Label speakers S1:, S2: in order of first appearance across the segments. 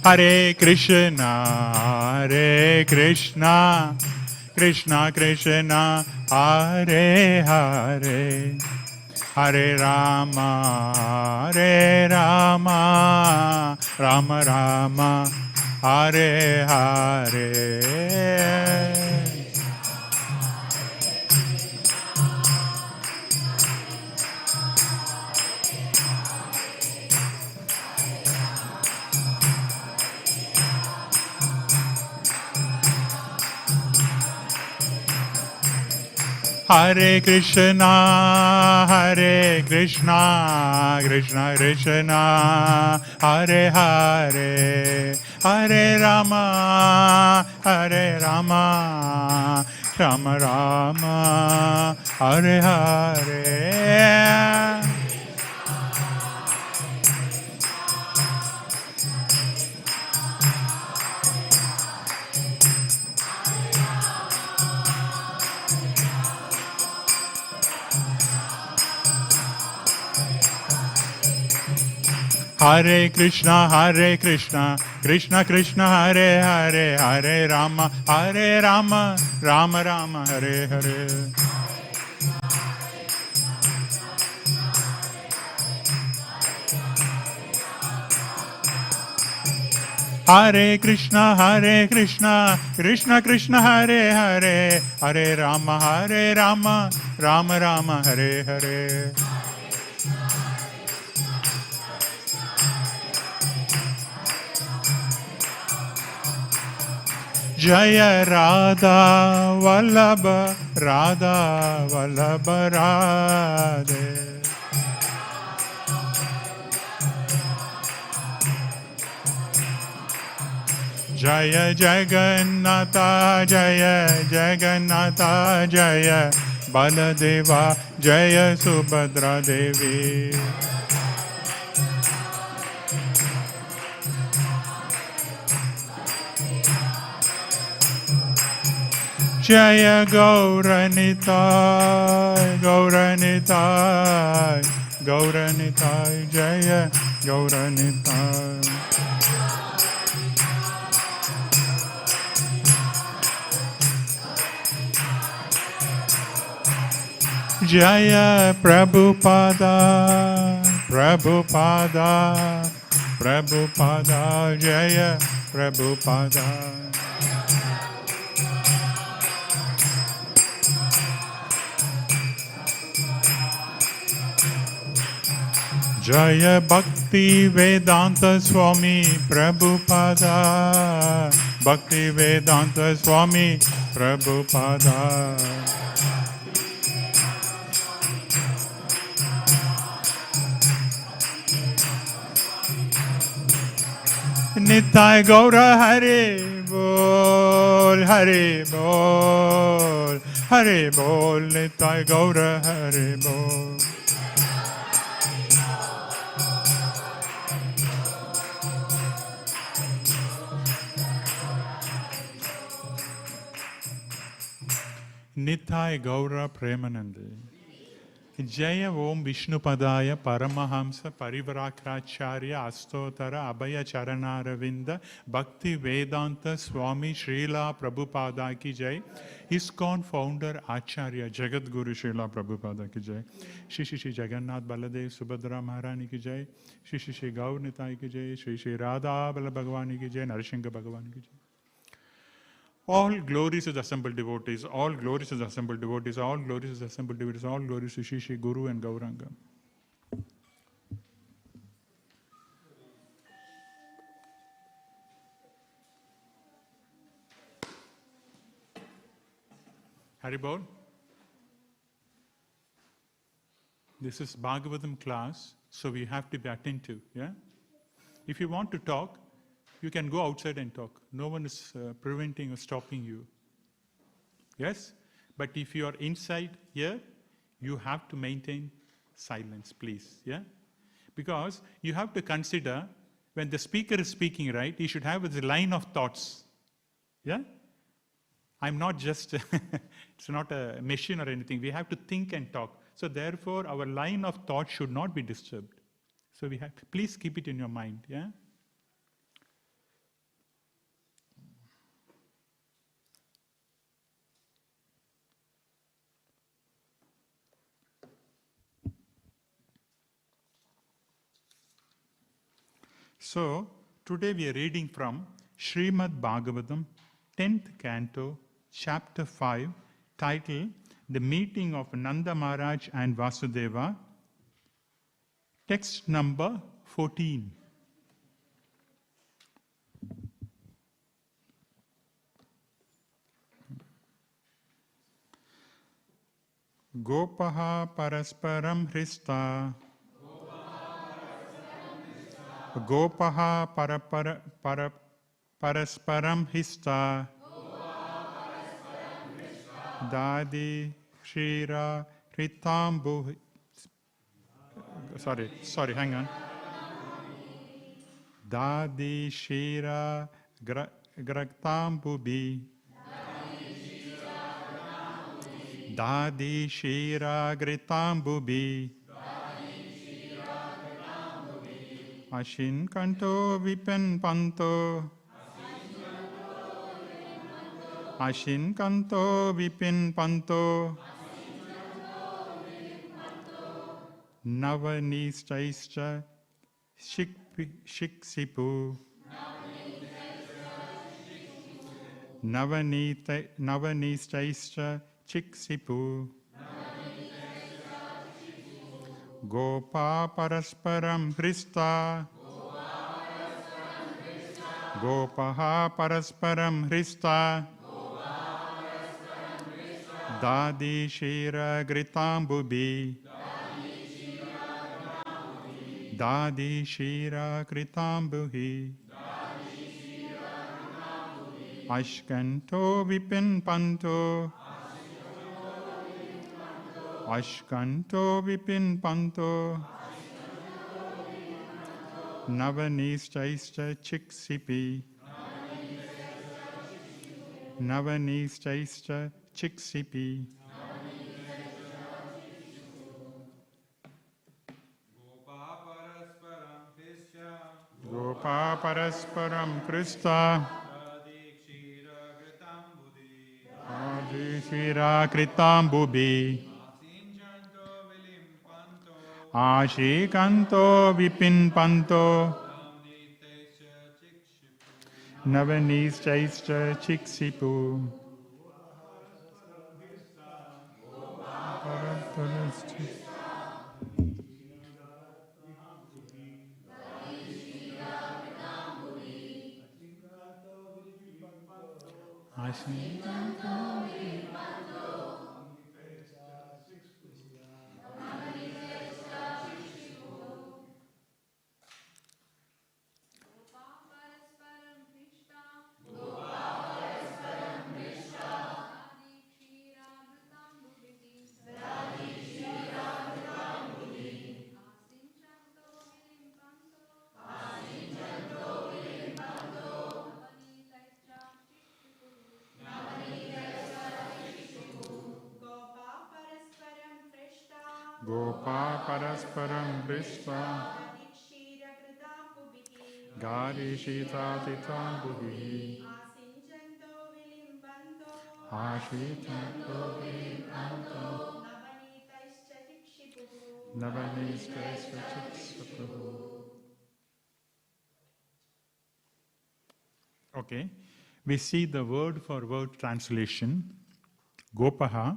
S1: Hare Krishna, Hare Krishna, Krishna Krishna, Hare Hare, Hare Rama, Hare Rama, Rama Rama, Hare Hare. Hare Krishna, Hare Krishna, Krishna Krishna, Hare Hare, Hare Rama, Hare Rama, Rama Rama, Hare Hare. Hare Krishna, Krishna Krishna, Hare Hare, Hare Rama, Rama Rama, Hare Hare. Hare Krishna, Krishna Krishna, Hare Hare, Hare Rama, Rama Rama, Hare Hare. Jaya Radha Vallabha, Radha Vallabha Radhe. Jaya Jagannatha, Jaya Jagannatha, Jaya Baladeva, Jaya Subhadra Devi. Jaya Gauranitai, Gauranitai, Gauranitai, Jaya Gauranitai. Jaya Prabhupada, Prabhupada, Prabhupada, Jaya Prabhupada. Jaya Bhaktivedanta Swami Prabhupada, Bhaktivedanta Swami Prabhupada. Nitai Gaura Hare Bol, Hare Bol, Hare Bol, Nitai Gaura Hare Bol. Nitai Gaura Premanande. Jaya Om Vishnupadaya Paramahamsa Parivarakacharya Astotara Abhaya Charanaravinda Bhaktivedanta Swami Srila Prabhupada ki Jai. ISKCON Founder-Acharya Jagat Guru Srila Prabhupada ki Jai. Shri Shri Jagannath Baladev Subhadra Maharani ki Jai. Shri Shri Gaur Nitai ki Jai. Shri Shri Radha Bala Bhagavani ki Jai. Narasingha Bhagavani ki Jai. All glories to the assembled devotees, all glories to the assembled devotees, all glories to the assembled devotees, all glories to Shri Shri Guru and Gauranga. Haribol. This is Bhagavatam class, so we have to be attentive. Yeah? If you want to talk, you can go outside and talk. No one is preventing or stopping you. Yes? But if you are inside here, you have to maintain silence, please. Yeah? Because you have to consider when the speaker is speaking, right, he should have a line of thoughts. Yeah? I'm not just, it's not a machine or anything. We have to think and talk. So therefore, our line of thought should not be disturbed. So we have, please keep it in your mind. Yeah? So, today we are reading from Śrīmad Bhāgavatam, 10th Canto, Chapter 5, titled The Meeting of Nanda Maharaj and Vasudeva, text number 14. Gopaha parasparam hrista. Gopaha parasparam hista. Dadi Shira Ritambu. Sorry, hang on. Dadi Shira Gragtambubi. Dadi Shira Gritambubi. Ashin Kanto Vipen Panto. Ashin Kanto Vipin Panto. Navanistaischa Shiksipu. Navanistaischa Chiksipu. Gopa parasparam hrista. Gopaha parasparam hrista. Dadi Shira Gritambubi. Dadi Shira Gritambuhi. Ashkanto Vipin Panto. Ashkanto Vipin Panto. Navanistaischa Chiksipi. Navanistaischa Chiksipi. Gopa parasparam Krista. Adi Shira Kritambubi. Ashikanto Vipin Panto. Navanistaischa Chiksipu. Gopa parasparam vrishta. Gari shita titambuhi. Ashitanto vilimpanto. Navanistaischa chiksipu. Okay, we see the word for word translation. Gopaha,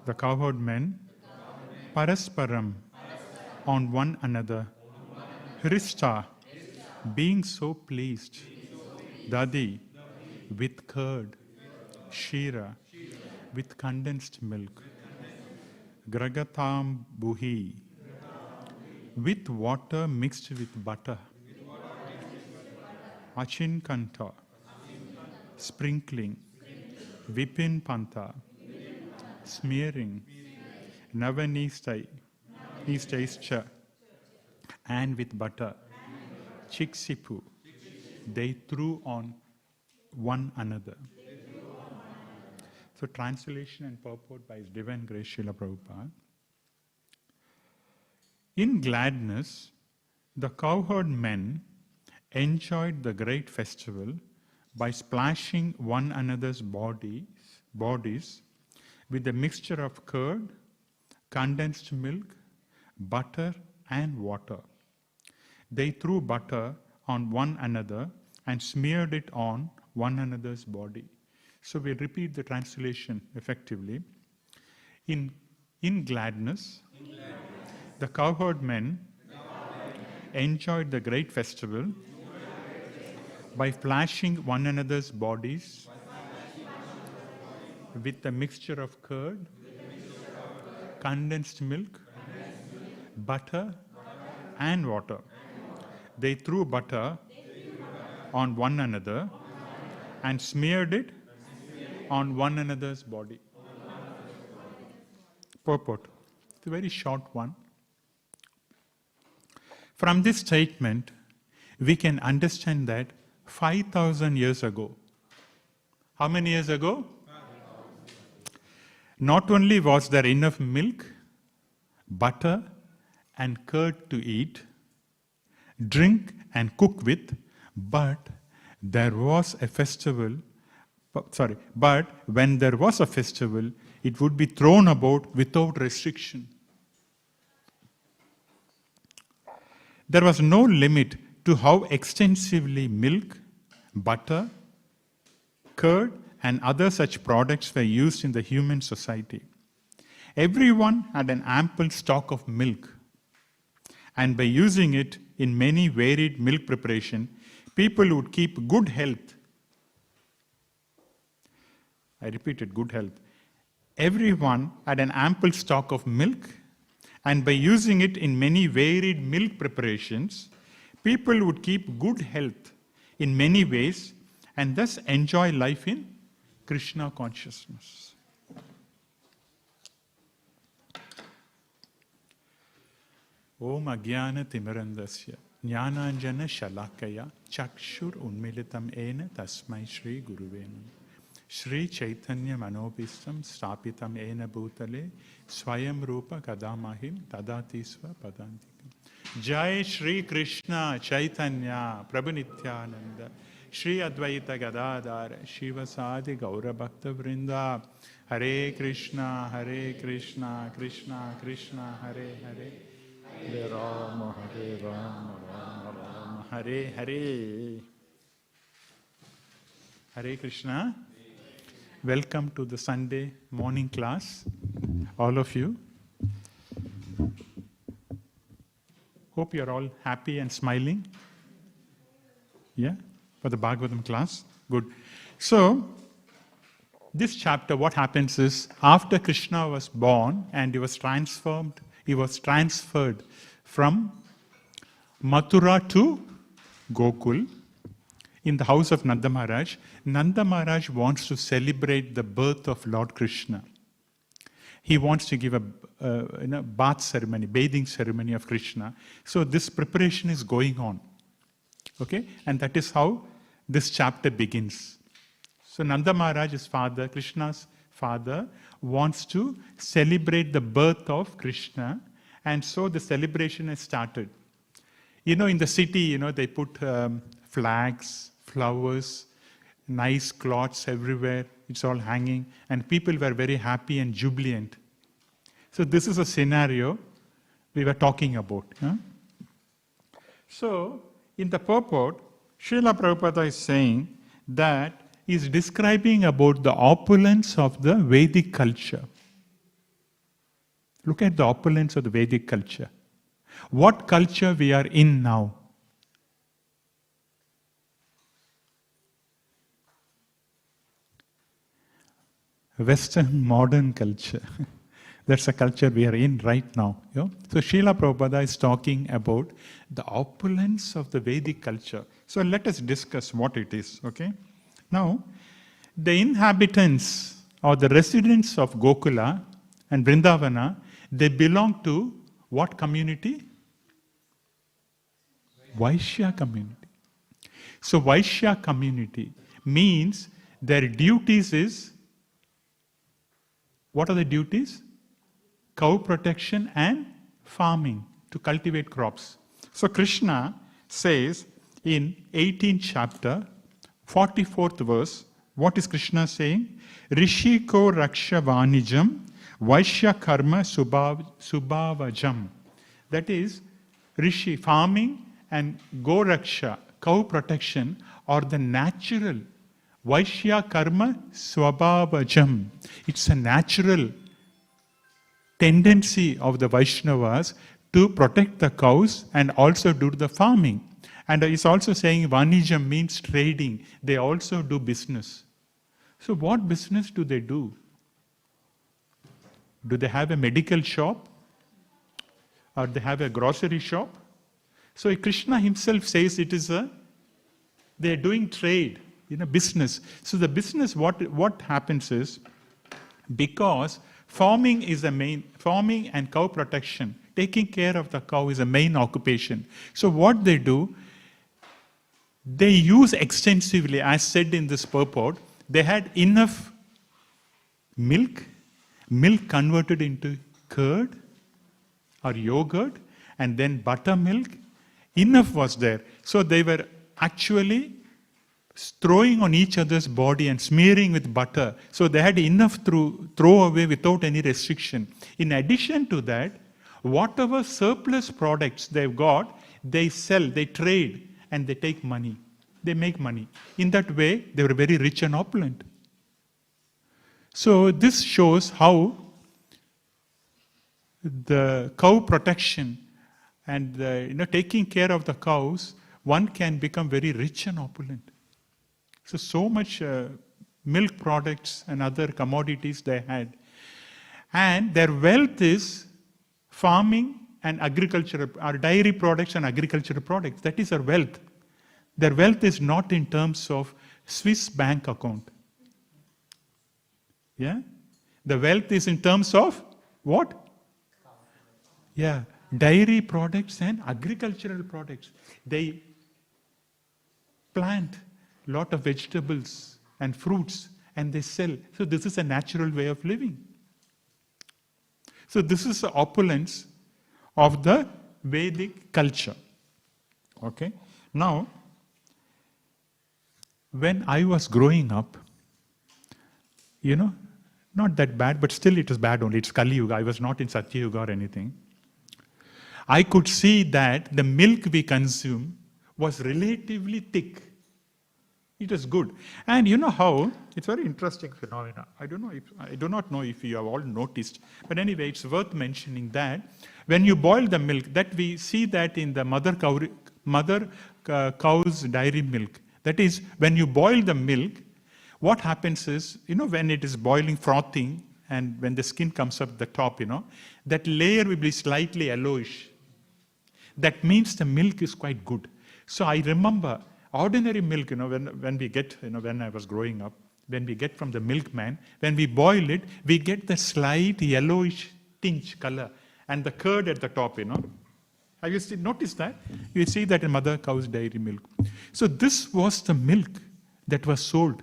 S1: the cowherd men. Parasparam, on one another. Hrista, being so pleased. Dadi, with curd. Shira, with condensed milk. Gragatam buhi, with water mixed with butter. Achin kanta, sprinkling. Vipin panta, smearing. Navanistai, nistaischa, and with butter. Chiksipu, they threw on one another. So translation and purport by His Divine Grace Srila Prabhupada. In gladness, the cowherd men enjoyed the great festival by splashing one another's bodies with a mixture of curd, condensed milk, butter and water. They threw butter on one another and smeared it on one another's body. So we'll repeat the translation effectively. In gladness, the cowherd men enjoyed the great festival by flashing one another's bodies with a mixture of curd, condensed milk, butter, and water. They threw butter on one another and smeared it on one another's body. Purport. It's a very short one. From this statement, we can understand that 5,000 years ago, how many years ago? Not only was there enough milk, butter, and curd to eat, drink, and cook with, but there was a festival. But when there was a festival, it would be thrown about without restriction. There was no limit to how extensively milk, butter, curd, and other such products were used in the human society. Everyone had an ample stock of milk, and by using it in many varied milk preparation, people would keep good health. I repeated, good health. Everyone had an ample stock of milk, and by using it in many varied milk preparations, people would keep good health in many ways and thus enjoy life in Krishna consciousness. Om Agyana Timirandasya Jnananjana Shalakaya Chakshur Unmilitam Ena Tasmai Shri Guruvenam Shri Chaitanya Manopistam Stapitam Ena Bhutale Swayam Rupa Kadamahim Tadatisva Padantikam. Jai Shri Krishna Chaitanya Prabhu Nityananda Shri Advaita Gadadhara Shivasadi Gaura Bhakta Vrinda Hare Krishna Krishna Krishna Hare Hare Hare Rama Rama Hare Hare. Hare Krishna. Welcome to the Sunday morning class, all of you. Hope you are all happy and smiling. Yeah, for the Bhagavatam class. Good. So, this chapter, what happens is, after Krishna was born and he was transferred from Mathura to Gokul in the house of Nanda Maharaj. Nanda Maharaj wants to celebrate the birth of Lord Krishna. He wants to give a bath ceremony, bathing ceremony of Krishna. So this preparation is going on. Okay? And that is how this chapter begins. So Nanda Maharaj, his father, Krishna's father, wants to celebrate the birth of Krishna. And so the celebration has started. In the city, they put flags, flowers, nice cloths everywhere. It's all hanging. And people were very happy and jubilant. So this is a scenario we were talking about. Huh? So, in the purport, Srila Prabhupada is saying that he's describing about the opulence of the Vedic culture. Look at the opulence of the Vedic culture. What culture we are in now? Western modern culture. That's the culture we are in right now. So Srila Prabhupada is talking about the opulence of the Vedic culture. So let us discuss what it is. Okay. Now, the inhabitants or the residents of Gokula and Vrindavana, they belong to what community? Vaishya community. So Vaishya community means their duties is, what are the duties? Cow protection and farming, to cultivate crops. So Krishna says in 18th chapter, 44th verse, what is Krishna saying? Rishiko raksha vanijam Vaishya karma subhavajam. That is, Rishi, farming and Goraksha, cow protection, are the natural Vaishya karma swabhavajam. It's a natural tendency of the Vaishnavas to protect the cows and also do the farming. And it's also saying Vanijam means trading. They also do business. So what business do they do? Do they have a medical shop? Or they have a grocery shop? So Krishna himself says they're doing trade, business. So the business, what happens is, because farming and cow protection, taking care of the cow is a main occupation. So what they do, they use extensively, as said in this purport, they had enough milk converted into curd or yogurt, and then buttermilk. Enough was there. So they were actually throwing on each other's body and smearing with butter. So they had enough to throw away without any restriction. In addition to that, whatever surplus products they've got, they sell, they trade, and they take money. They make money. In that way, they were very rich and opulent. So this shows how the cow protection and taking care of the cows, one can become very rich and opulent. So much milk products and other commodities they had. And their wealth is farming and agricultural, or dairy products and agricultural products. That is their wealth. Their wealth is not in terms of Swiss bank account. Yeah? The wealth is in terms of what? Yeah, dairy products and agricultural products. They plant a lot of vegetables and fruits and they sell. So this is a natural way of living. So this is the opulence of the Vedic culture. Okay? Now, when I was growing up, not that bad, but still it was bad only. It's Kali Yuga. I was not in Satya Yuga or anything. I could see that the milk we consume was relatively thick. It was good. And you know how, it's a very interesting phenomena. I do not know if you have all noticed, but anyway, it's worth mentioning that when you boil the milk, that we see that in the mother cow's dairy milk. That is, when you boil the milk, what happens is, when it is boiling, frothing, and when the skin comes up the top, that layer will be slightly yellowish. That means the milk is quite good. So I remember ordinary milk, when we get, when I was growing up, when we get from the milkman, when we boil it, we get the slight yellowish tinge color and the curd at the top, Have you noticed that? You see that in mother cow's dairy milk. So this was the milk that was sold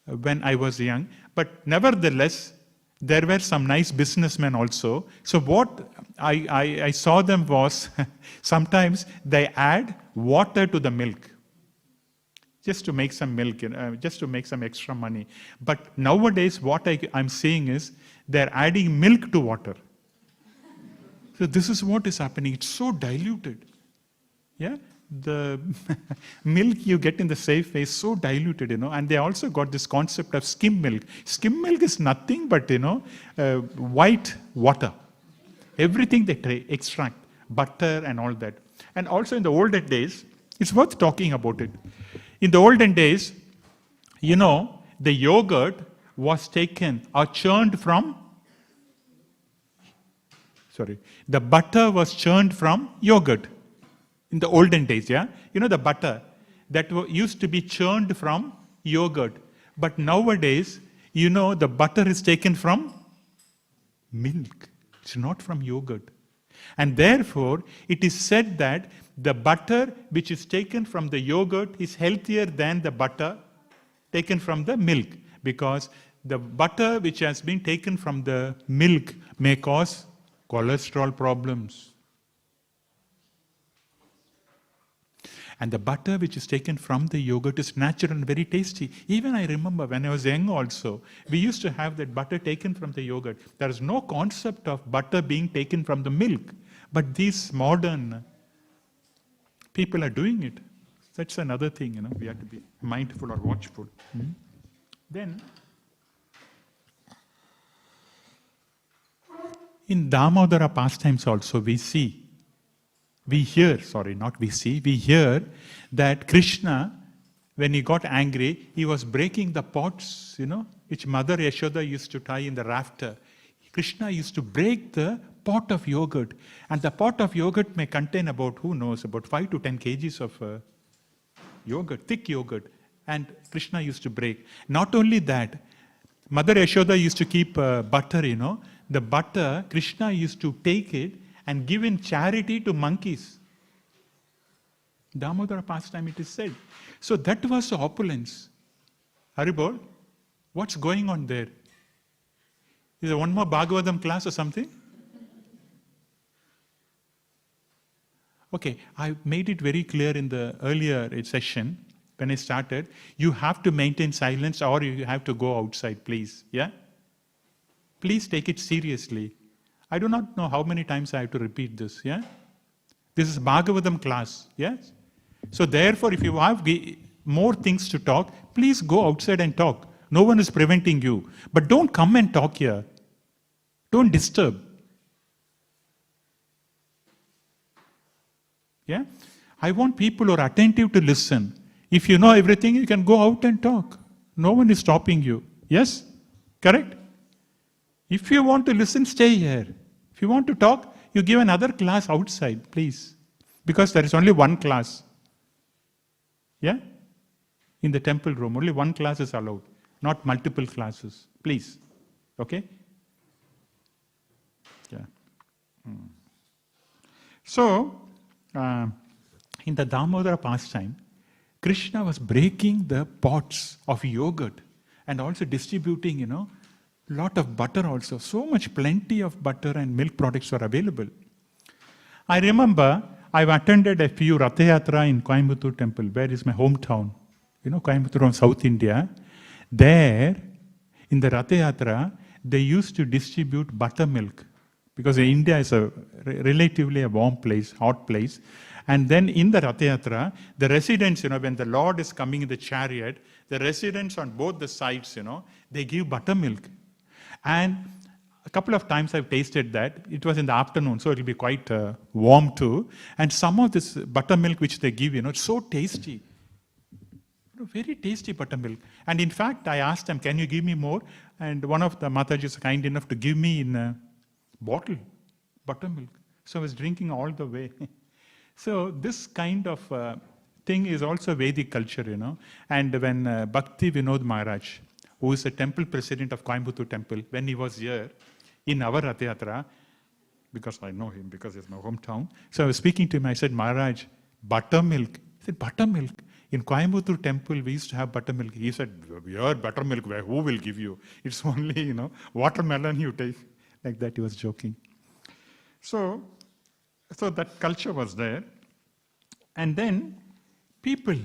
S1: when I was young. But nevertheless, there were some nice businessmen also. So what I saw them was, sometimes they add water to the milk. Just to make some milk, just to make some extra money. But nowadays, what I'm seeing is, they're adding milk to water. So this is what is happening. It's so diluted. Yeah? The milk you get in the safe way is so diluted, and they also got this concept of skim milk. Skim milk is nothing but, white water. Everything they extract, butter and all that. And also in the olden days, it's worth talking about it. In the olden days, the yogurt was taken or churned from, the butter was churned from yogurt. In the olden days, yeah? The butter that used to be churned from yogurt. But nowadays, the butter is taken from milk. It's not from yogurt. And therefore, it is said that the butter which is taken from the yogurt is healthier than the butter taken from the milk. Because the butter which has been taken from the milk may cause cholesterol problems. And the butter which is taken from the yogurt is natural and very tasty. Even I remember when I was young also, we used to have that butter taken from the yogurt. There is no concept of butter being taken from the milk. But these modern People are doing it. That's another thing, we have to be mindful or watchful. Then, in Damodara pastimes also we hear that Krishna, when he got angry, he was breaking the pots, which Mother Yashoda used to tie in the rafter. Krishna used to break the pot of yogurt. And the pot of yogurt may contain about 5 to 10 kgs of yogurt, thick yogurt. And Krishna used to break. Not only that, Mother Yashoda used to keep butter, The butter, Krishna used to take it and give in charity to monkeys. Damodara pastime, it is said. So that was the opulence. Haribol, what's going on there? Is there one more Bhagavatam class or something? Okay, I made it very clear in the earlier session when I started. You have to maintain silence or you have to go outside, please. Yeah? Please take it seriously. I do not know how many times I have to repeat this. Yeah? This is Bhagavatam class. Yes? So therefore, if you have more things to talk, please go outside and talk. No one is preventing you. But don't come and talk here. Don't disturb. Yeah? I want people who are attentive to listen. If you know everything, you can go out and talk. No one is stopping you. Yes? Correct? If you want to listen, stay here. If you want to talk, you give another class outside, please. Because there is only one class. Yeah? In the temple room, only one class is allowed. Not multiple classes. Please. Okay? Yeah. So, in the Damodara pastime, Krishna was breaking the pots of yogurt and also distributing, lot of butter also. So much plenty of butter and milk products were available. I remember I've attended a few Ratha Yatra in Coimbatore temple, where is my hometown. Coimbatore, South India. There, in the Ratha Yatra, they used to distribute buttermilk. Because India is relatively a warm place, hot place. And then in the Ratha Yatra, the residents, when the Lord is coming in the chariot, the residents on both the sides, they give buttermilk. And a couple of times I've tasted that. It was in the afternoon, so it'll be quite warm too. And some of this buttermilk which they give, it's so tasty. Very tasty buttermilk. And in fact, I asked them, can you give me more? And one of the Matajis is kind enough to give me in a bottle, buttermilk. So I was drinking all the way. So this kind of thing is also Vedic culture, And when Bhaktivedanta Maharaj, who is the temple president of Coimbatore temple, when he was here in our Ratha Yatra, because I know him, because it's my hometown. So I was speaking to him, I said, Maharaj, buttermilk. He said, buttermilk? In Coimbatore temple, we used to have buttermilk. He said, your buttermilk, who will give you? It's only, watermelon you take. Like that, he was joking. So that culture was there. And then people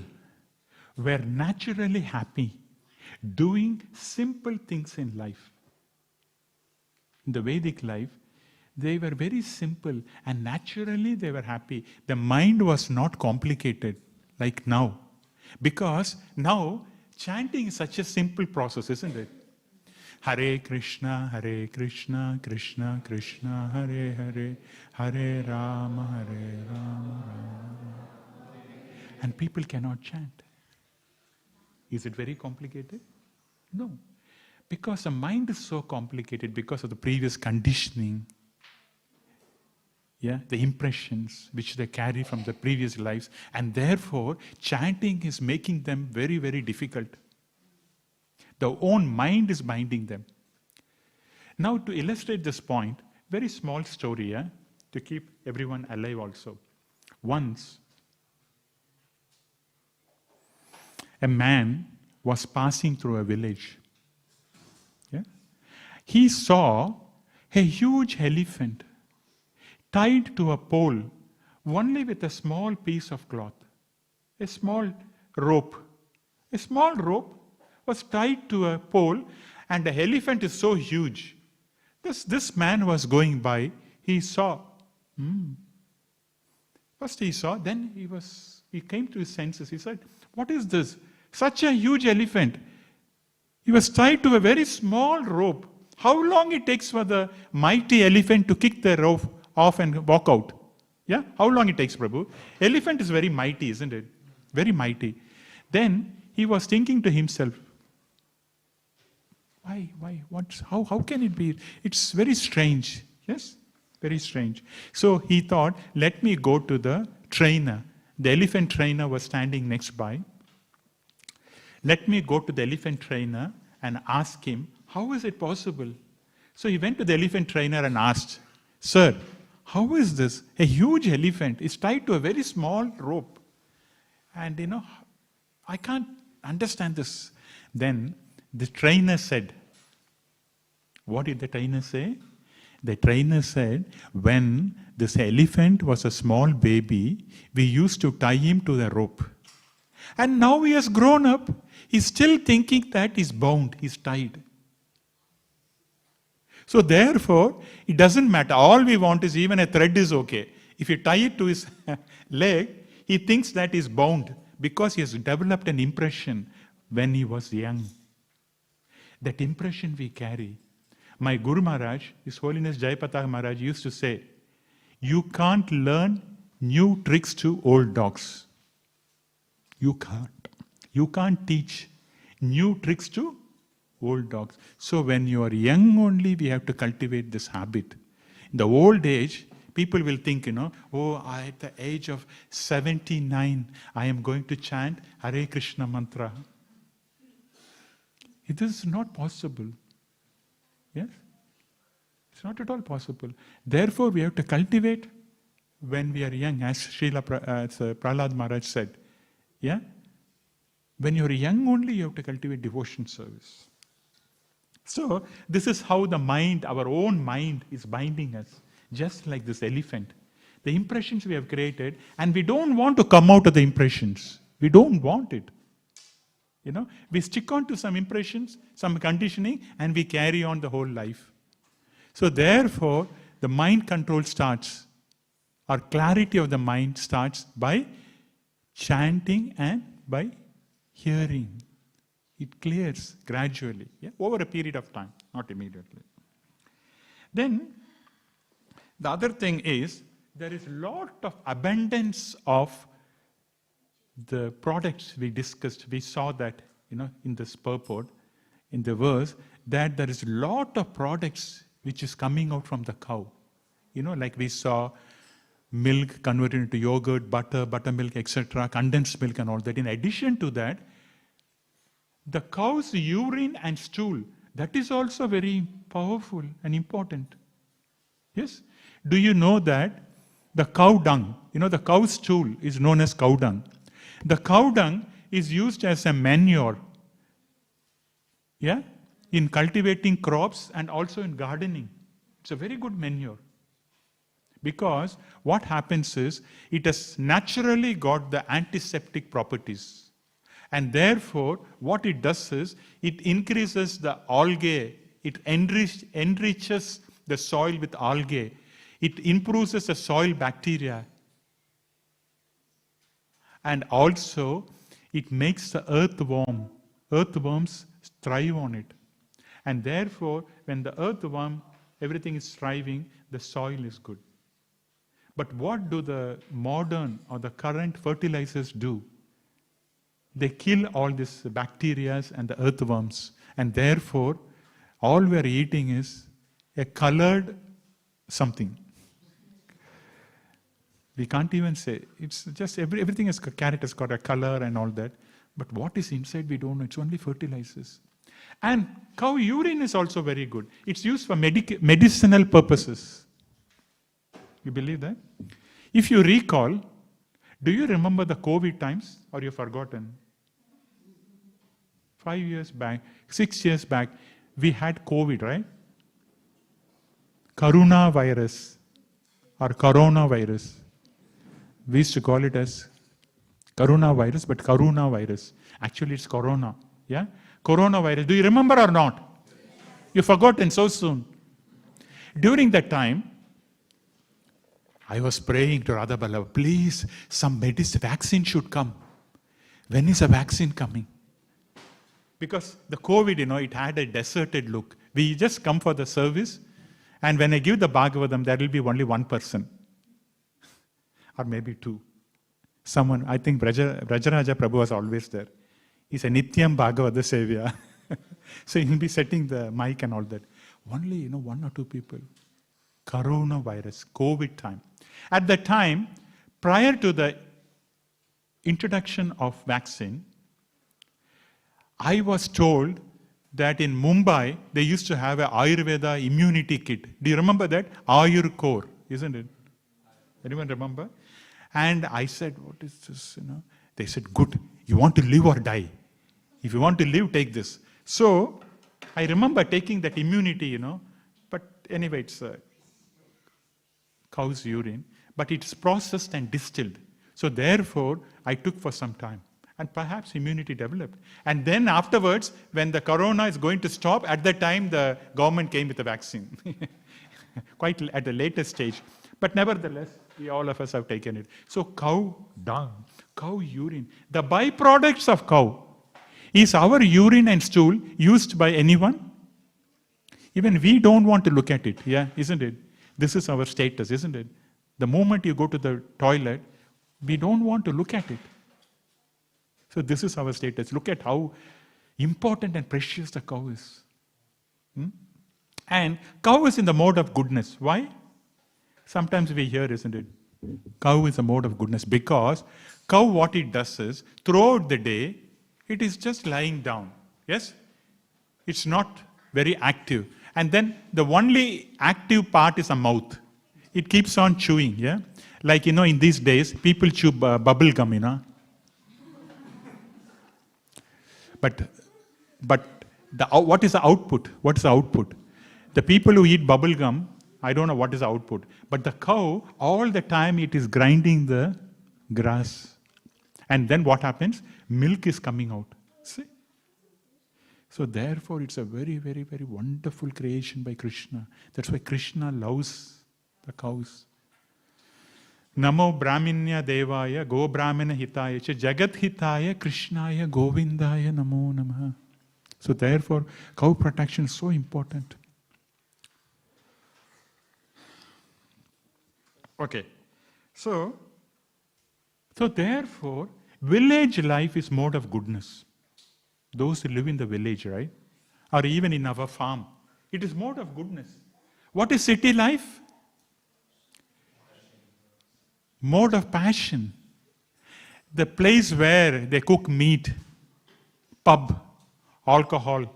S1: were naturally happy doing simple things in life. In the Vedic life, they were very simple and naturally they were happy. The mind was not complicated like now. Because now, chanting is such a simple process, isn't it? Hare Krishna, Krishna Krishna, Hare Hare, Hare Rama, Rama. And people cannot chant. Is it very complicated? No. Because the mind is so complicated because of the previous conditioning, the impressions which they carry from the previous lives, and therefore chanting is making them very, very difficult. The own mind is binding them. Now to illustrate this point, very small story to keep everyone alive also. Once, a man was passing through a village. He saw a huge elephant tied to a pole only with a small piece of cloth, a small rope. A small rope was tied to a pole, and the elephant is so huge. This man was going by, he saw, First he saw, then he came to his senses. He said, what is this? Such a huge elephant. He was tied to a very small rope. How long it takes for the mighty elephant to kick the rope off and walk out? Yeah? How long it takes, Prabhu? Elephant is very mighty, isn't it? Very mighty. Then he was thinking to himself, why? How can it be? It's very strange. Yes? Very strange. So he thought, let me go to the trainer. The elephant trainer was standing next by. Let me go to the elephant trainer and ask him, how is it possible? So he went to the elephant trainer and asked, sir, how is this? A huge elephant is tied to a very small rope. And I can't understand this. Then the trainer said, what did the trainer say? The trainer said, when this elephant was a small baby, we used to tie him to the rope. And now he has grown up. He's still thinking that he's bound, he's tied. So therefore, it doesn't matter. All we want is even a thread is okay. If you tie it to his leg, he thinks that he's bound because he has developed an impression when he was young. That impression we carry. My Guru Maharaj, His Holiness Jayapataka Maharaj used to say, you can't learn new tricks to old dogs. You can't. You can't teach new tricks to old dogs. So when you are young only, we have to cultivate this habit. In the old age, people will think, at the age of 79, I am going to chant Hare Krishna mantra. It is not possible. Yes? It's not at all possible. Therefore, we have to cultivate when we are young, as Prahlad Maharaj said. Yeah? When you're young only, you have to cultivate devotion service. So, this is how the mind, our own mind, is binding us. Just like this elephant. The impressions we have created, and we don't want to come out of the impressions. We don't want it. We stick on to some impressions, some conditioning, and we carry on the whole life. So therefore, the mind control starts, or clarity of the mind starts by chanting and by hearing. It clears gradually, over a period of time, not immediately. Then, the other thing is, there is a lot of abundance of the products we discussed. We saw that, in this purport, in the verse, that there is a lot of products which is coming out from the cow. Like we saw milk converted into yogurt, buttermilk, etc., condensed milk and all that. In addition to that, the cow's urine and stool, that is also very powerful and important. Yes? Do you know that the cow dung, the cow's stool is known as cow dung. The cow dung is used as a manure, in cultivating crops and also in gardening. It's a very good manure. Because what happens is, it has naturally got the antiseptic properties. And therefore, what it does is, it increases the algae, it enriches the soil with algae, it improves the soil bacteria. And also, it makes the earth warm. Earthworms thrive on it. And therefore, when the earthworm, everything is thriving, the soil is good. But what do the modern or the current fertilizers do? They kill all these bacteria and the earthworms. And therefore, all we are eating is a colored something. We can't even say. It's just everything is, carrot has got a color and all that. But what is inside, we don't know. It's only fertilizers. And cow urine is also very good. It's used for medicinal purposes. You believe that? If you recall, do you remember the COVID times, or you've forgotten? 5 years back, 6 years back, we had COVID, right? Coronavirus, or coronavirus. We used to call it as coronavirus, but coronavirus. Actually, it's corona. Yeah? Coronavirus. Do you remember or not? You've forgotten so soon. During that time, I was praying to Radha Ballabha, please, some vaccine should come. When is a vaccine coming? Because the COVID, it had a deserted look. We just come for the service, and when I give the Bhagavatam, there will be only one person. Or maybe two. Someone, I think Brajaraja Prabhu was always there. He's a Nityam Bhagavata Sevya. So he'll be setting the mic and all that. Only, one or two people. Coronavirus, COVID time. At that time, prior to the introduction of vaccine, I was told that in Mumbai, they used to have an Ayurveda immunity kit. Do you remember that? Ayur Core, isn't it? Anyone remember? And I said, what is this? They said, good. You want to live or die? If you want to live, take this. So, I remember taking that immunity, but anyway, it's cow's urine, but it's processed and distilled. So therefore, I took for some time. And perhaps immunity developed. And then afterwards, when the corona is going to stop, at that time the government came with a vaccine. Quite at the later stage. But nevertheless, all of us have taken it. So cow dung, cow urine. The byproducts of cow. Is our urine and stool used by anyone? Even we don't want to look at it, isn't it? This is our status, isn't it? The moment you go to the toilet, we don't want to look at it. So this is our status. Look at how important and precious the cow is. And cow is in the mode of goodness. Why? Sometimes we hear, isn't it? Cow is a mode of goodness because cow, what it does is, throughout the day, it is just lying down. Yes? It's not very active. And then the only active part is a mouth. It keeps on chewing, Like, in these days, people chew bubble gum, But what is the output? What is the output? The people who eat bubble gum, I don't know what is the output. But the cow, all the time it is grinding the grass. And then what happens? Milk is coming out. See? So therefore it's a very, very, very wonderful creation by Krishna. That's why Krishna loves the cows. Namo Brahminya Devaya Go Brahmana Hitaya Cha Jagat Hitaya Krishnaya Govindaya Namo Namaha. So therefore, cow protection is so important. Okay. So therefore, village life is mode of goodness. Those who live in the village, right? Or even in our farm. It is mode of goodness. What is city life? Mode of passion. The place where they cook meat, pub, alcohol,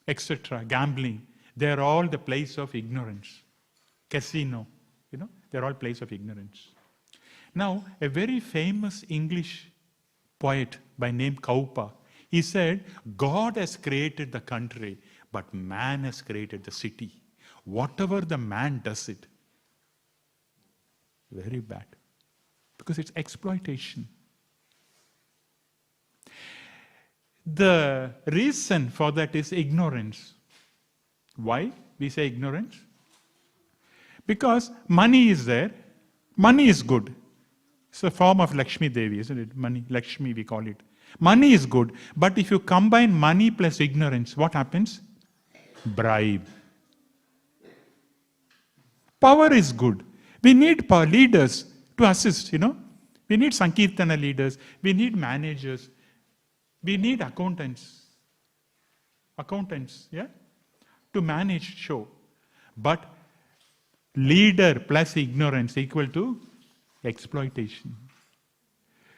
S1: etc., gambling, they're all the place of ignorance. Casino, they're all place of ignorance. Now, a very famous English poet by name Kaupa, he said, God has created the country, but man has created the city. Whatever the man does it, very bad. Because it's exploitation. The reason for that is ignorance. Why we say ignorance? Because money is there. Money is good. It's a form of Lakshmi Devi, isn't it? Money, Lakshmi we call it. Money is good. But if you combine money plus ignorance, what happens? Bribe. Power is good. We need leaders to assist, We need Sankirtana leaders. We need managers. We need accountants. To manage show. But leader plus ignorance equal to exploitation.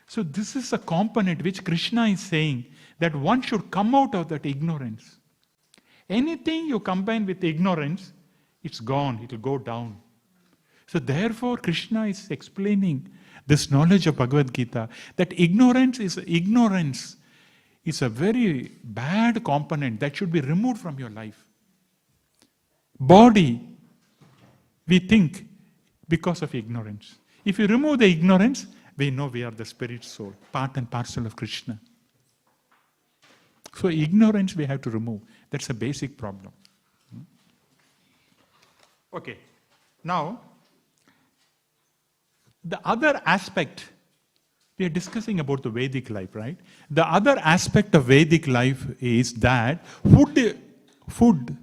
S1: So this is a component which Krishna is saying that one should come out of that ignorance. Anything you combine with ignorance, it's gone, it will go down. So therefore Krishna is explaining this knowledge of Bhagavad Gita, that ignorance is a very bad component that should be removed from your life. Body, we think because of ignorance. If you remove the ignorance, we know we are the spirit soul, part and parcel of Krishna. So ignorance we have to remove. That's a basic problem. Okay. Now, The other aspect, we are discussing about the Vedic life, right? The other aspect of Vedic life is that food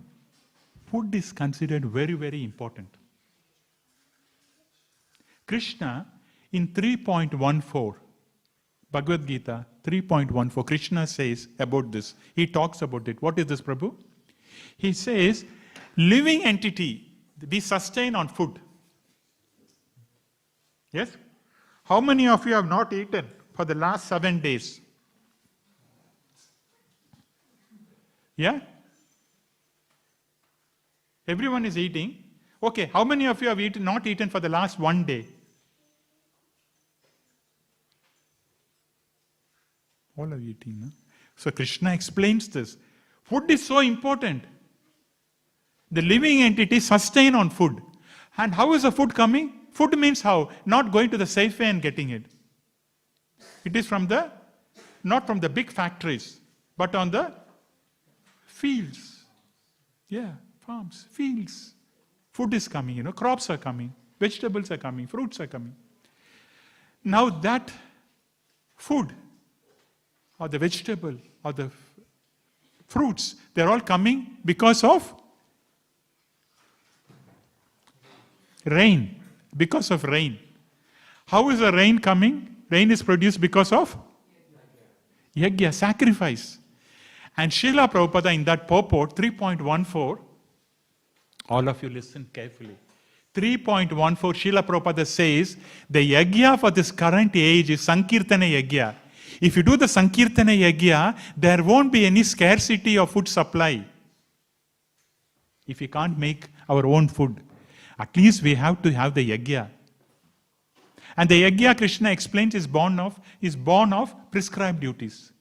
S1: is considered very, very important. Krishna in 3.14, Bhagavad Gita 3.14, Krishna says about this. He talks about it. What is this, Prabhu? He says, living entity, be sustained on food. Yes? How many of you have not eaten for the last 7 days? Yeah? Everyone is eating. Okay, how many of you have not eaten for the last 1 day? All are eating. No? So Krishna explains this. Food is so important. The living entity sustain on food. And how is the food coming? Food means how? Not going to the safe way and getting it. It is not from the big factories, but on the fields. Yeah, farms, fields. Food is coming, crops are coming, vegetables are coming, fruits are coming. Now that food, or the vegetable, or the fruits, they're all coming because of rain. Because of rain. How is the rain coming? Rain is produced because of yajna, sacrifice. And Srila Prabhupada in that purport, 3.14, all of you listen carefully. 3.14, Srila Prabhupada says, the yajna for this current age is Sankirtana yajna. If you do the Sankirtana yajna, there won't be any scarcity of food supply. If we can't make our own food, at least we have to have the yajna. And the yajna, Krishna explains, is born of prescribed duties.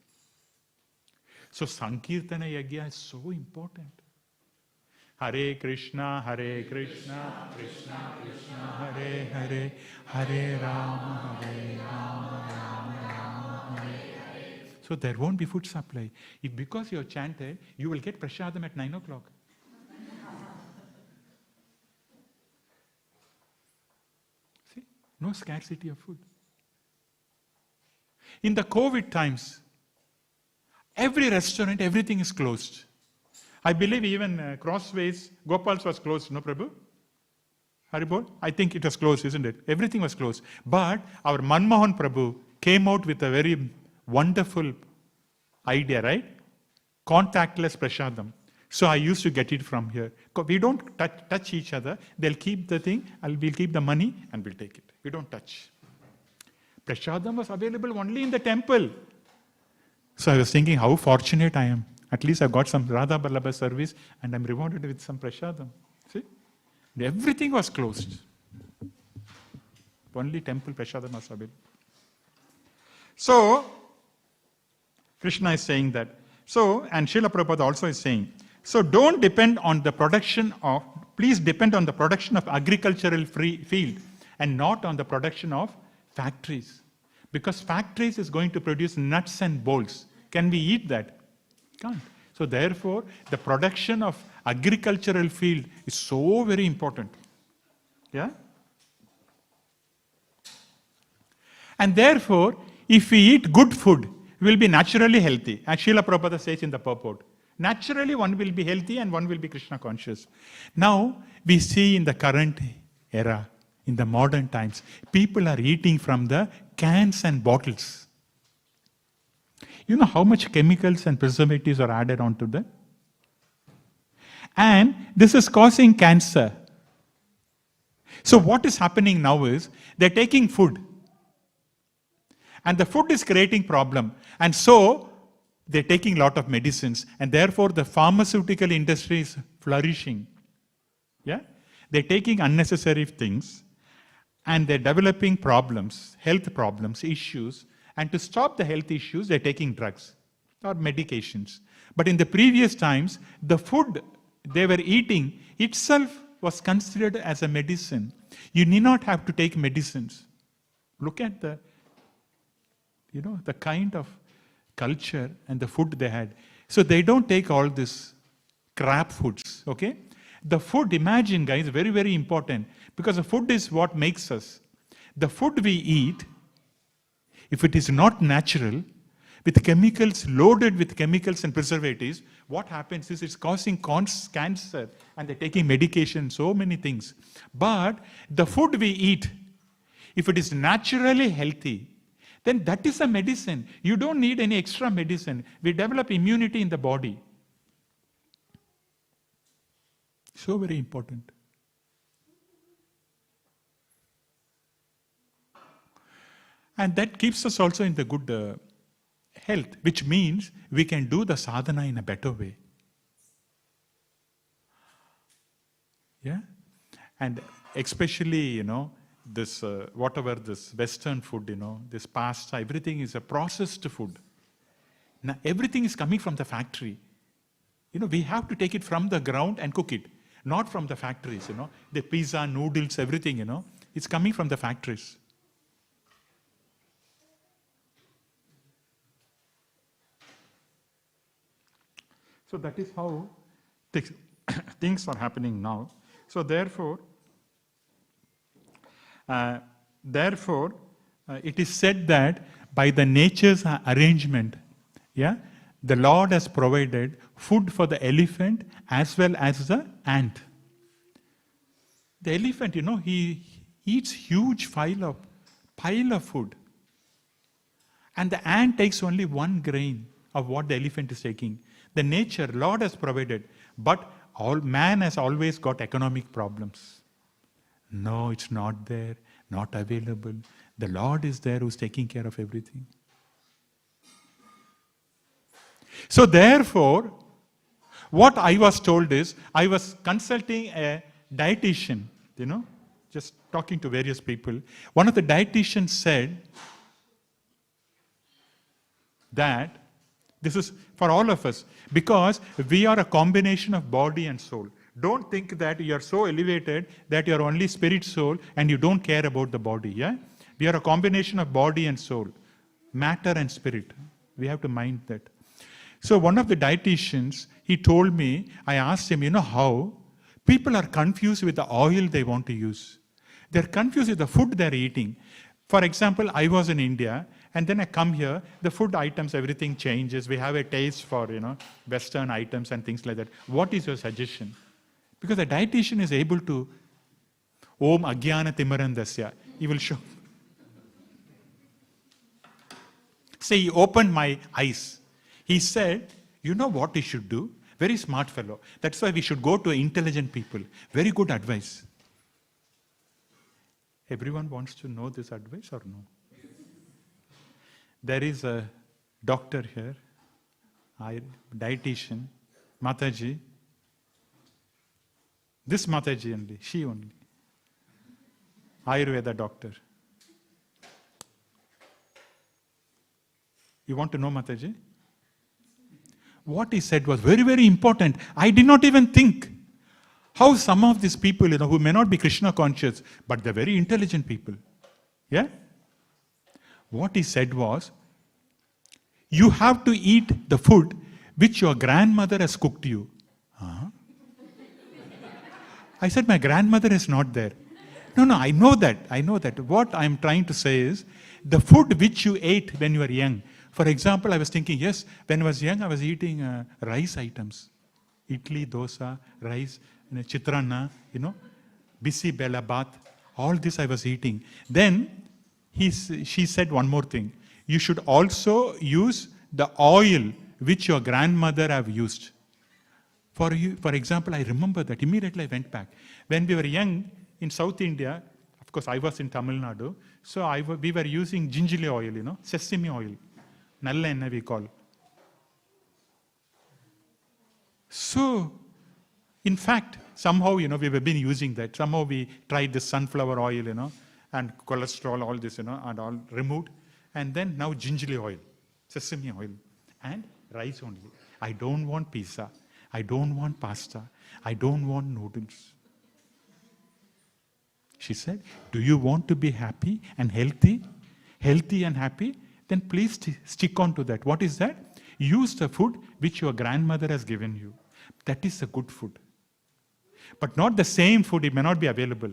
S1: So Sankirtana yajna is so important. Hare Krishna, Krishna Krishna, Hare Hare, Hare Rama, Rama Rama, Hare. So there won't be food supply. If because you have chanted, you will get prasadam at 9 o'clock. No scarcity of food. In the COVID times, every restaurant, everything is closed. I believe even Crossways, Gopal's was closed, no Prabhu? Haribol? I think it was closed, isn't it? Everything was closed. But our Manmohan Prabhu came out with a very wonderful idea, right? Contactless prasadam. So I used to get it from here. We don't touch each other. They'll keep the thing, we'll keep the money, and we'll take it. We don't touch. Prasadam was available only in the temple. So I was thinking how fortunate I am. At least I've got some Radha Ballabha service and I'm rewarded with some prasadam. See? Everything was closed. Only temple prasadam was available. So, Krishna is saying that. So, and Srila Prabhupada also is saying, so don't depend on the production of, please depend on the production of agricultural field and not on the production of factories. Because factories is going to produce nuts and bolts. Can we eat that? Can't. So therefore, the production of agricultural field is so very important. Yeah? And therefore, if we eat good food, we will be naturally healthy. As Srila Prabhupada says in the purport. Naturally, one will be healthy and one will be Krishna conscious. Now, we see in the current era, in the modern times, people are eating from the cans and bottles. You know how much chemicals and preservatives are added onto them? And this is causing cancer. So what is happening now is, they're taking food. And the food is creating problem. And so, they're taking a lot of medicines. And therefore, the pharmaceutical industry is flourishing. Yeah? They're taking unnecessary things. And they're developing problems, health problems, issues. And to stop the health issues, they're taking drugs or medications. But in the previous times, the food they were eating itself was considered as a medicine. You need not have to take medicines. Look at the kind of culture and the food they had. So they don't take all this crap foods, okay? The food, imagine guys, very, very important. Because the food is what makes us. The food we eat, if it is not natural, with chemicals, loaded with chemicals and preservatives, what happens is it's causing cancer, and they're taking medication, so many things. But the food we eat, if it is naturally healthy, then that is a medicine. You don't need any extra medicine. We develop immunity in the body. So very important. And that keeps us also in the good health, which means we can do the sadhana in a better way. Yeah? And especially, this, whatever this Western food, this pasta, everything is a processed food. Now, everything is coming from the factory. We have to take it from the ground and cook it, not from the factories, The pizza, noodles, everything, it's coming from the factories. So that is how things are happening now. So therefore, it is said that by the nature's arrangement, the Lord has provided food for the elephant as well as the ant. The elephant, he eats huge pile of food. And the ant takes only 1 grain of what the elephant is taking. The nature, Lord has provided. But man has always got economic problems. No, it's not there, not available. The Lord is there who's taking care of everything. So therefore, what I was told is, I was consulting a dietitian, just talking to various people. One of the dietitians said that this is for all of us, because we are a combination of body and soul. Don't think that you are so elevated that you are only spirit soul and you don't care about the body. Yeah, we are a combination of body and soul, matter and spirit. We have to mind that. So one of the dietitians, he told me, I asked him, how people are confused with the oil they want to use. They're confused with the food they're eating. For example, I was in India, and then I come here, the food items, everything changes. We have a taste for, Western items and things like that. What is your suggestion? Because the dietitian is able to, Om Agyana Timarandasya, he will show. Say, he opened my eyes. He said, you know what he should do? Very smart fellow. That's why we should go to intelligent people. Very good advice. Everyone wants to know this advice or no? There is a doctor here, dietitian, Mataji. This Mataji only, she only. Ayurveda doctor. You want to know Mataji? What he said was very, very important. I did not even think how some of these people, who may not be Krishna conscious, but they're very intelligent people. Yeah? What he said was, you have to eat the food which your grandmother has cooked you. Huh? I said, my grandmother is not there. No, I know that. What I'm trying to say is, the food which you ate when you were young. For example, I was thinking, yes, when I was young, I was eating rice items. Idli, dosa, rice, chitrana, bisi bela bath. All this I was eating. Then she said one more thing. You should also use the oil which your grandmother have used. For example, I remember that immediately I went back. When we were young in South India, of course I was in Tamil Nadu, so we were using gingerly oil, sesame oil. Nalla enna we call. So, in fact, somehow, we have been using that. Somehow we tried the sunflower oil, and cholesterol, all this, and all removed. And then now gingerly oil, sesame oil, and rice only. I don't want pizza. I don't want pasta. I don't want noodles. She said, do you want to be happy and healthy? Healthy and happy? Then please stick on to that. What is that? Use the food which your grandmother has given you. That is a good food. But not the same food, it may not be available.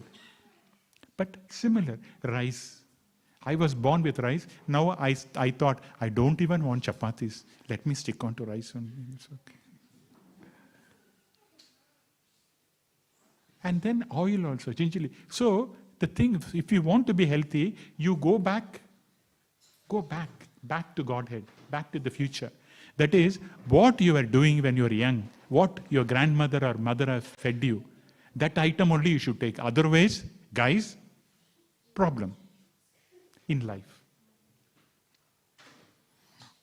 S1: But similar, rice. I was born with rice. Now I thought, I don't even want chapatis. Let me stick on to rice only. It's okay. And then oil also, gingerly. So the thing, if you want to be healthy, you go back to Godhead, back to the future. That is, what you were doing when you were young, what your grandmother or mother have fed you, that item only you should take. Otherwise, guys, problem in life.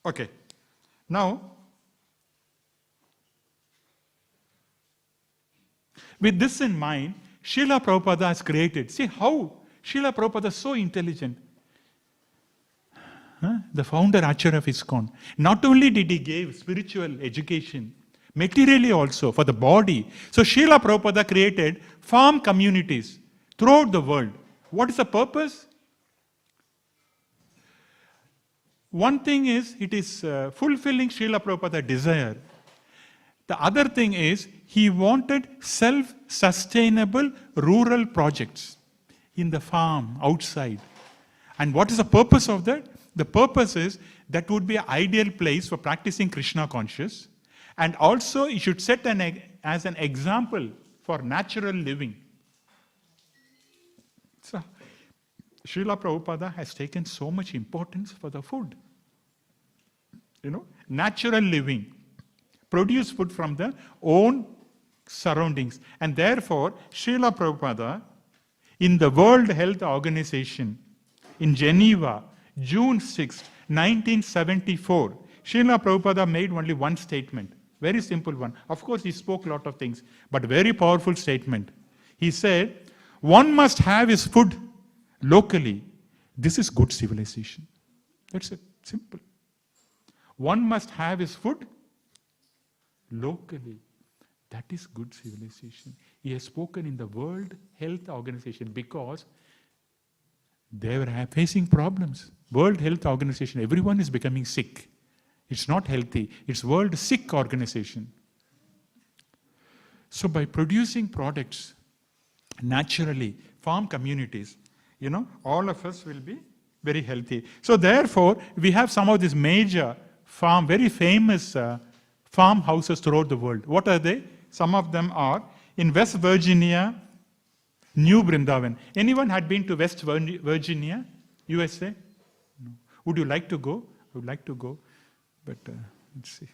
S1: Okay. Now, with this in mind, Srila Prabhupada has created. See how Srila Prabhupada is so intelligent. The Founder-Acharya of ISKCON. Not only did he give spiritual education, materially also for the body. So Srila Prabhupada created farm communities throughout the world. What is the purpose? One thing is, it is fulfilling Srila Prabhupada's desire. The other thing is, he wanted self-sustainable rural projects in the farm, outside. And what is the purpose of that? The purpose is, that would be an ideal place for practicing Krishna conscious. And also, it should set as an example for natural living. So, Srila Prabhupada has taken so much importance for the food. Natural living. Produce food from the own surroundings. And therefore, Srila Prabhupada, in the World Health Organization, in Geneva, June 6, 1974, Srila Prabhupada made only one statement. Very simple one. Of course, he spoke a lot of things, but very powerful statement. He said, one must have his food locally. This is good civilization. That's it. Simple. One must have his food locally. That is good civilization. He has spoken in the World Health Organization because they were facing problems. World Health Organization, everyone is becoming sick. It's not healthy. It's World Sick Organization. So by producing products naturally, farm communities, all of us will be very healthy. So therefore, we have some of these major very famous farmhouses throughout the world. What are they? Some of them are in West Virginia, New Vrindavan. Anyone had been to West Virginia, USA? No. Would you like to go? I would like to go, but let's see.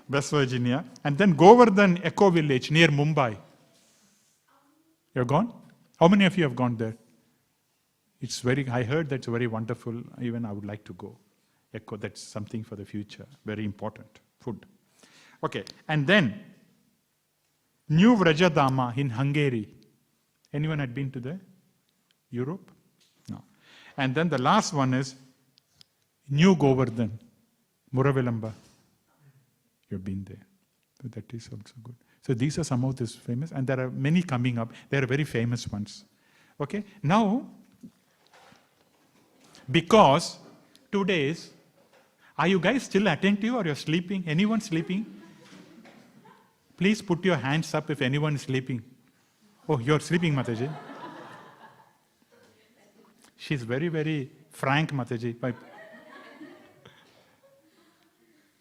S1: West Virginia. And then Govardhan Eco Village near Mumbai. You're gone? How many of you have gone there? I heard that's very wonderful. Even I would like to go. Echo, that's something for the future. Very important. Food. Okay. And then, New Vrajadama in Hungary. Anyone had been to there? Europe? No. And then the last one is New Govardhan, Muravilamba. You've been there. So that is also good. So these are some of these famous, and there are many coming up. They are very famous ones. Okay. Now, because 2 days, are you guys still attentive or you're sleeping? Anyone sleeping? Please put your hands up if anyone is sleeping. Oh, you're sleeping, Mataji. She's very, very frank, Mataji.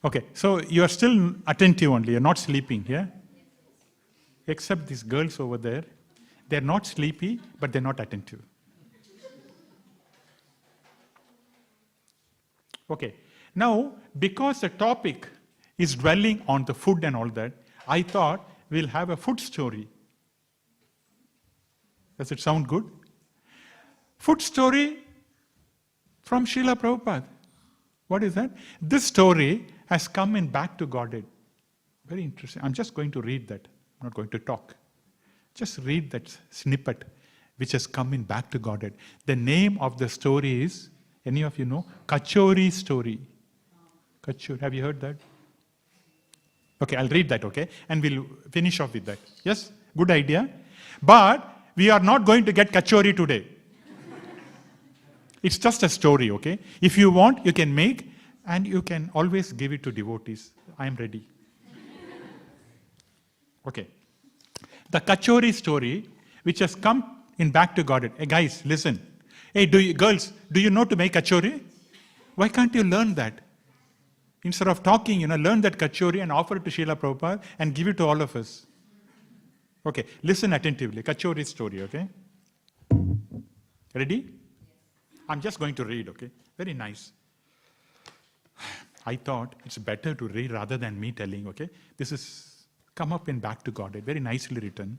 S1: Okay, so you're still attentive only. You're not sleeping, yeah? Except these girls over there. They're not sleepy, but they're not attentive. Okay. Now, because the topic is dwelling on the food and all that, I thought we'll have a food story. Does it sound good? Food story from Srila Prabhupada. What is that? This story has come in Back to Godhead. Very interesting. I'm just going to read that. I'm not going to talk. Just read that snippet which has come in Back to Godhead. The name of the story is, any of you know? Kachori story. Kachori. Have you heard that? Okay, I'll read that, okay? And we'll finish off with that. Yes? Good idea. But we are not going to get Kachori today. It's just a story, okay? If you want, you can make, and you can always give it to devotees. I am ready. Okay. The Kachori story, which has come in Back to Godhead. Hey guys, listen. Hey, girls, do you know to make kachori? Why can't you learn that? Instead of talking, learn that kachori and offer it to Srila Prabhupada and give it to all of us. Okay, listen attentively. Kachori story, okay? Ready? I'm just going to read, okay? Very nice. I thought it's better to read rather than me telling, okay? This is come up in Back to Godhead, very nicely written.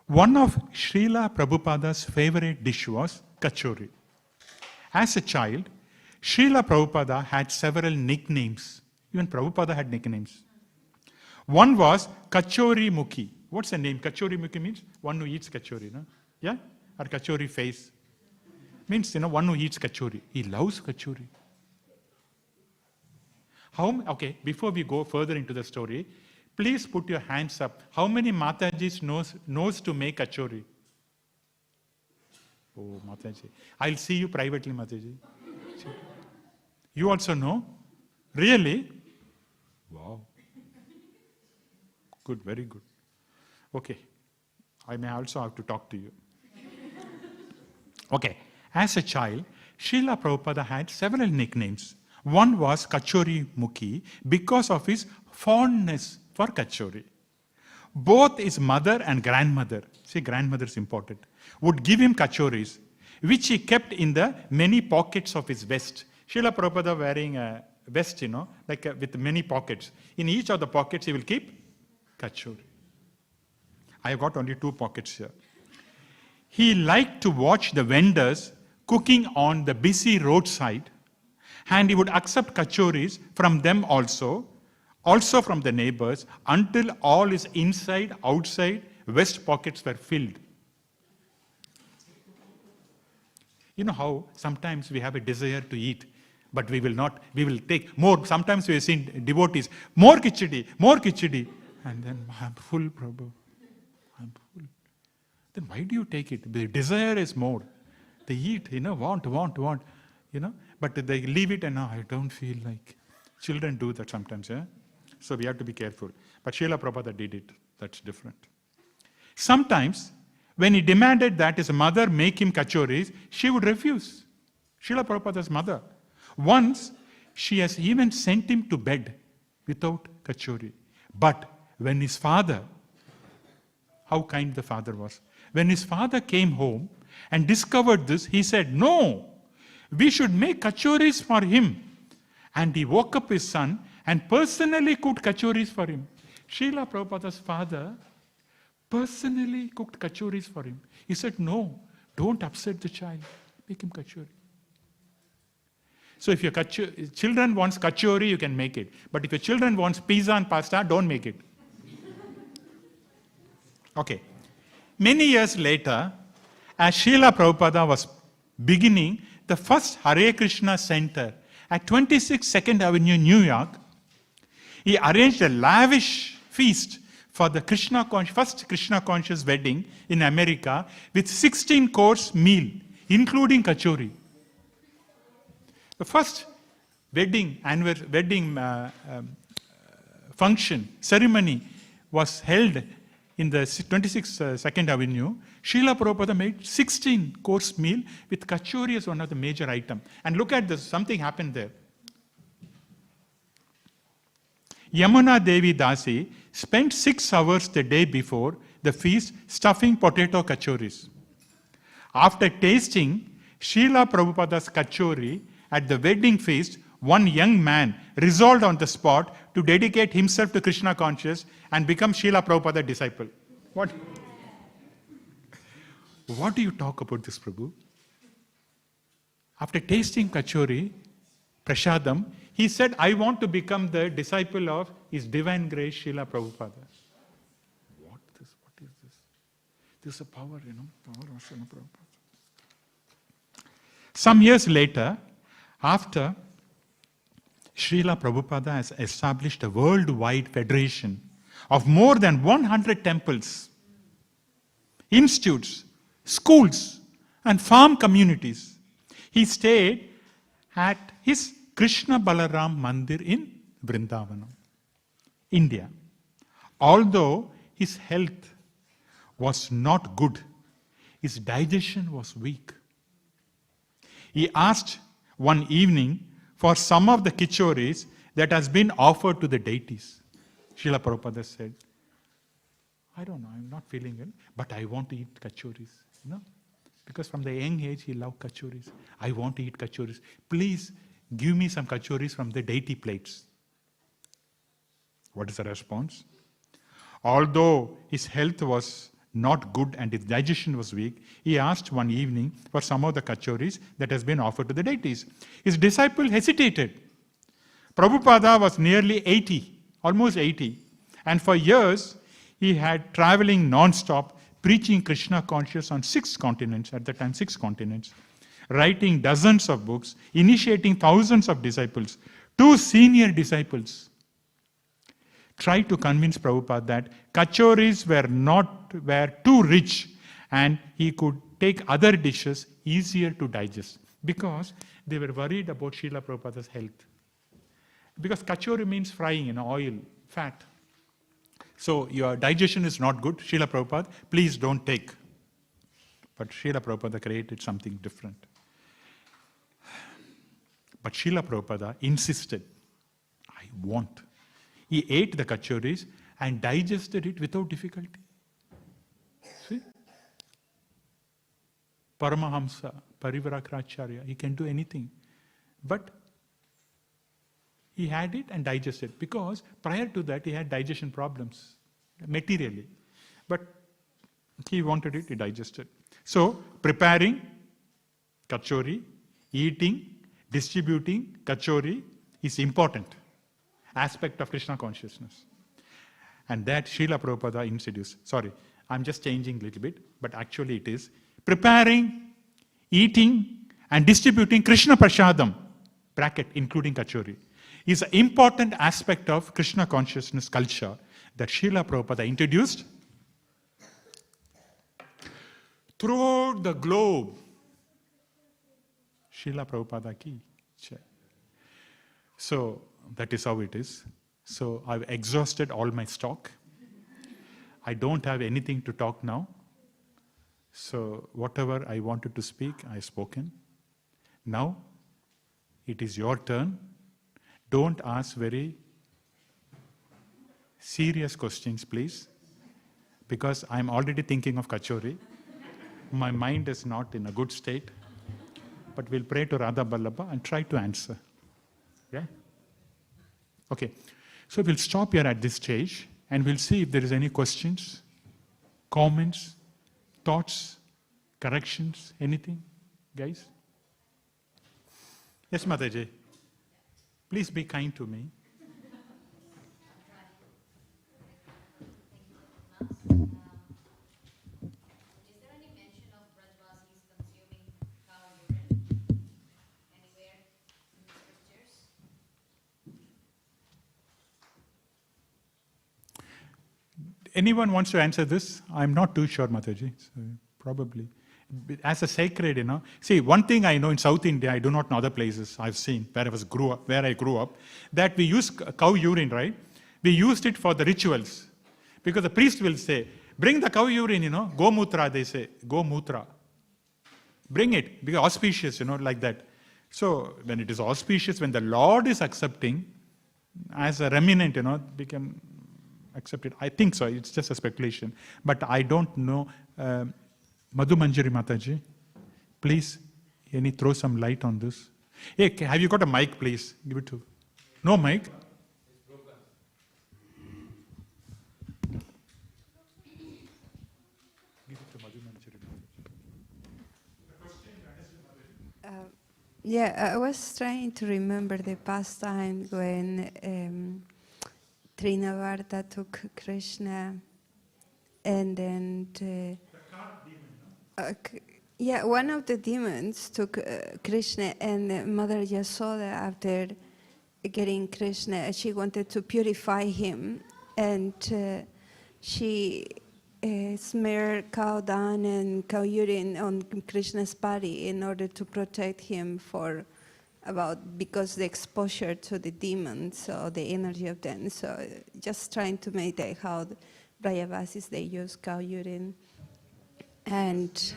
S1: One of Srila Prabhupada's favorite dish was kachori. As a child, Srila Prabhupada had several nicknames. Even Prabhupada had nicknames. One was Kachori Mukhi. What's the name? Kachori Mukhi means one who eats kachori, no? Yeah? Or kachori face. Means, one who eats kachori. He loves kachori. Okay, before we go further into the story, please put your hands up. How many Matajis knows to make kachori? Oh, Mataji. I'll see you privately, Mataji. You also know? Really? Wow. Good, very good. Okay. I may also have to talk to you. Okay. As a child, Srila Prabhupada had several nicknames. One was Kachori Mukhi because of his fondness for kachori. Both his mother and grandmother, see, grandmother is important, would give him kachoris, which he kept in the many pockets of his vest. Srila Prabhupada wearing a vest, with many pockets. In each of the pockets, he will keep kachori. I have got only 2 pockets here. He liked to watch the vendors cooking on the busy roadside, and he would accept kachoris from them also from the neighbors, until all his inside, outside, vest pockets were filled. You know how sometimes we have a desire to eat, but we will not, we will take more. Sometimes we have seen devotees, more khichdi, and then I'm full, Prabhu. I'm full. Then why do you take it? The desire is more. They eat, want, but they leave it and now I don't feel like. Children do that sometimes, yeah? So we have to be careful. But Srila Prabhupada did it. That's different. Sometimes, when he demanded that his mother make him kachoris, she would refuse. Srila Prabhupada's mother. Once, she has even sent him to bed without kachori. But when his father, how kind the father was. When his father came home and discovered this, he said, no, we should make kachoris for him. And he woke up his son and personally cooked kachoris for him. Srila Prabhupada's father personally cooked kachoris for him. He said, no, don't upset the child. Make him kachori. So if your children wants kachori, you can make it. But if your children wants pizza and pasta, don't make it. Okay. Many years later, as Srila Prabhupada was beginning the first Hare Krishna Center at 26 2nd Avenue, New York, he arranged a lavish feast for the first Krishna conscious wedding in America with 16-course meal, including kachori. The first wedding function, ceremony was held in the 26th 2nd Avenue. Srila Prabhupada made 16-course meal with kachori as one of the major items. And look at this, something happened there. Yamuna Devi Dasi spent 6 hours the day before the feast stuffing potato kachoris. After tasting Srila Prabhupada's kachori at the wedding feast, one young man resolved on the spot to dedicate himself to Krishna consciousness and become Srila Prabhupada's disciple. What do you talk about this, Prabhu? After tasting kachori, prasadam, he said, I want to become the disciple of His Divine Grace, Srila Prabhupada. What is this? This is a power, power of Srila Prabhupada. Some years later, after Srila Prabhupada has established a worldwide federation of more than 100 temples, institutes, schools, and farm communities. He stayed at his Krishna Balaram Mandir in Vrindavanam, India. Although his health was not good. His digestion was weak. He asked one evening for some of the Kachoris that has been offered to the deities. Srila Prabhupada said, I don't know, I'm not feeling it, but I want to eat Kachoris. Because from the young age he loved Kachoris. I want to eat Kachoris. Please give me some Kachoris from the deity plates. What is the response? Although his health was not good and his digestion was weak, he asked one evening for some of the Kachoris that has been offered to the deities. His disciple hesitated. Prabhupada was nearly 80, almost 80, and for years he had traveling non-stop, preaching Krishna consciousness on 6 continents, at the time 6 continents, writing dozens of books, initiating thousands of disciples. 2 senior disciples tried to convince Prabhupada that Kachoris were too rich and he could take other dishes easier to digest, because they were worried about Srila Prabhupada's health. Because Kachori means frying, oil, fat. So your digestion is not good, Srila Prabhupada, please don't take. But Srila Prabhupada created something different. But Srila Prabhupada insisted, I want. He ate the Kachoris and digested it without difficulty. See? Paramahamsa, Parivraka-acharya, he can do anything. But he had it and digested, because prior to that he had digestion problems, materially. But he wanted it, he digested. So, preparing Kachori, eating, distributing Kachori is important aspect of Krishna consciousness. And that Srila Prabhupada introduced. Sorry, I'm just changing a little bit, but actually it is preparing, eating, and distributing Krishna Prashadam, bracket, including Kachori, is an important aspect of Krishna consciousness culture that Srila Prabhupada introduced throughout the globe. Srila Prabhupada ki jai. So that is how it is. So I've exhausted all my stock. I don't have anything to talk now. So whatever I wanted to speak, I've spoken. Now it is your turn. Don't ask very serious questions, please, because I'm already thinking of Kachori. My mind is not in a good state, but we'll pray to Radha Ballabha and try to answer. Yeah? Okay. So we'll stop here at this stage and we'll see if there is any questions, comments, thoughts, corrections, anything, guys? Yes, Mataji. Please be kind to me.
S2: Is there any mention of Brajvasis consuming cow urine anywhere in the scriptures?
S1: Anyone wants to answer this? I'm not too sure, Mataji. So probably. As a sacred, See, one thing I know in South India, I do not know other places I've seen where I grew up, that we use cow urine, right? We used it for the rituals. Because the priest will say, bring the cow urine, go mutra, they say, go mutra. Bring it, because auspicious, like that. So when it is auspicious, when the Lord is accepting, as a remnant, we can accept it. I think so, it's just a speculation. But I don't know. Madhu Manjari Mataji, please, throw some light on this. Hey, have you got a mic, please? Give it to. No mic? Give it to Madhu Manjari Mataji.
S3: Yeah, I was trying to remember the past time when Trinavarta took Krishna and then... yeah, one of the demons took Krishna, and Mother Yasoda, after getting Krishna, she wanted to purify him, and she smeared cow dung and cow urine on Krishna's body in order to protect him because the exposure to the demons or the energy of them. So just trying to meditate how Brajavasis, they use cow urine and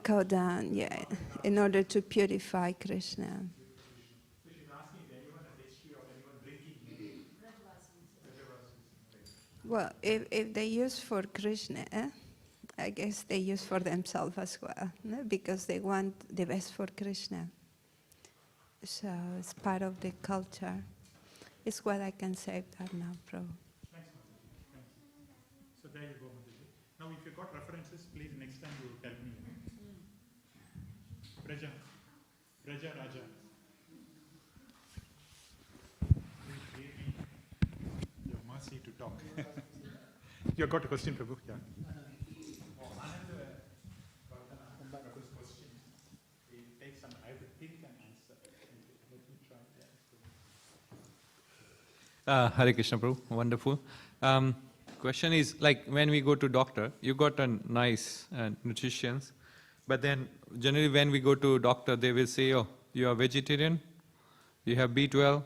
S3: cow dung, yeah, in order to purify Krishna. Well, if they use for Krishna, I guess they use for themselves as well, no? Because they want the best for Krishna. So it's part of the culture. It's what I can say that now, Prabhu.
S1: Thanks. So there you go, Mataji. Now if you got references, please next time you tell me. Braja Raja. Please give me your mercy to talk. You got a question, Prabhu? Yeah. Prabhu's question. It takes some, I will think and answer. Let me try that.
S4: Hare Krishna Prabhu, wonderful. Question is, like when we go to doctor, you got a nice nutritions, but then generally when we go to doctor, they will say, oh, you are vegetarian, you have B12,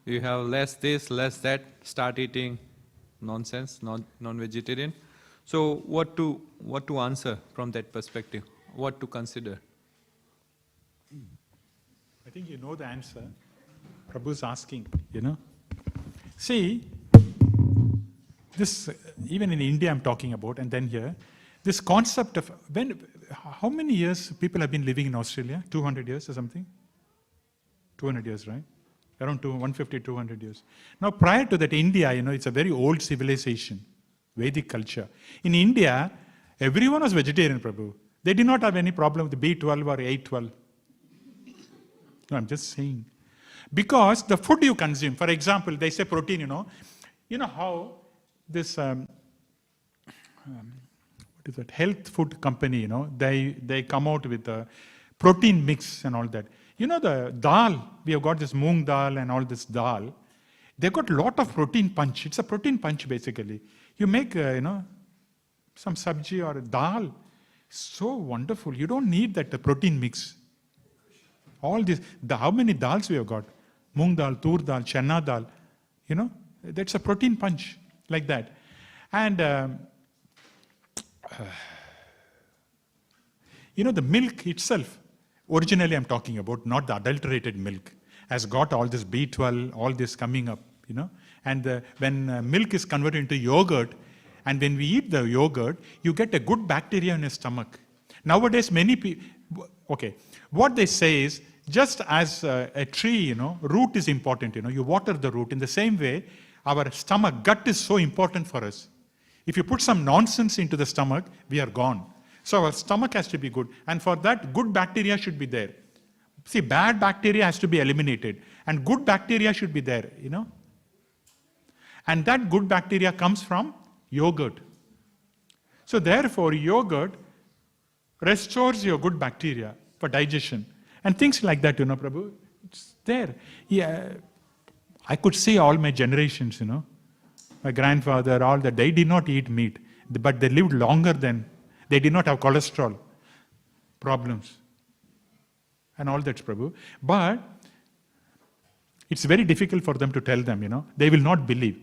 S4: you have less this, less that, start eating nonsense, non-vegetarian. So what to answer from that perspective? What to consider?
S1: I think you know the answer. Prabhu's asking, See, this, even in India I'm talking about, and then here, this concept of, how many years people have been living in Australia? 200 years or something? 200 years, right? Around 150, 200 years. Now prior to that, India, it's a very old civilization, Vedic culture. In India, everyone was vegetarian, Prabhu. They did not have any problem with B12 or A12. No, I'm just saying. Because the food you consume, for example, they say protein, you know how this, what is that, health food company, they come out with a protein mix and all that. The dal, we have got this moong dal and all this dal, they got a lot of protein punch. It's a protein punch basically. You make, some sabji or dal, so wonderful. You don't need that protein mix. All this, how many dals we have got? Moong dal, tur dal, chana dal, that's a protein punch, like that. And, the milk itself, originally I'm talking about, not the adulterated milk, has got all this B12, all this coming up, And when milk is converted into yogurt, and when we eat the yogurt, you get a good bacteria in your stomach. Nowadays, many people, okay, what they say is, just as a tree, root is important, you water the root. In the same way, our stomach, gut is so important for us. If you put some nonsense into the stomach, we are gone. So our stomach has to be good. And for that, good bacteria should be there. See, bad bacteria has to be eliminated. And good bacteria should be there, And that good bacteria comes from yogurt. So therefore, yogurt restores your good bacteria for digestion. And things like that, Prabhu, it's there. Yeah, I could see all my generations, my grandfather, all that, they did not eat meat, but they lived longer than, they did not have cholesterol problems and all that, Prabhu. But it's very difficult for them to tell them, they will not believe.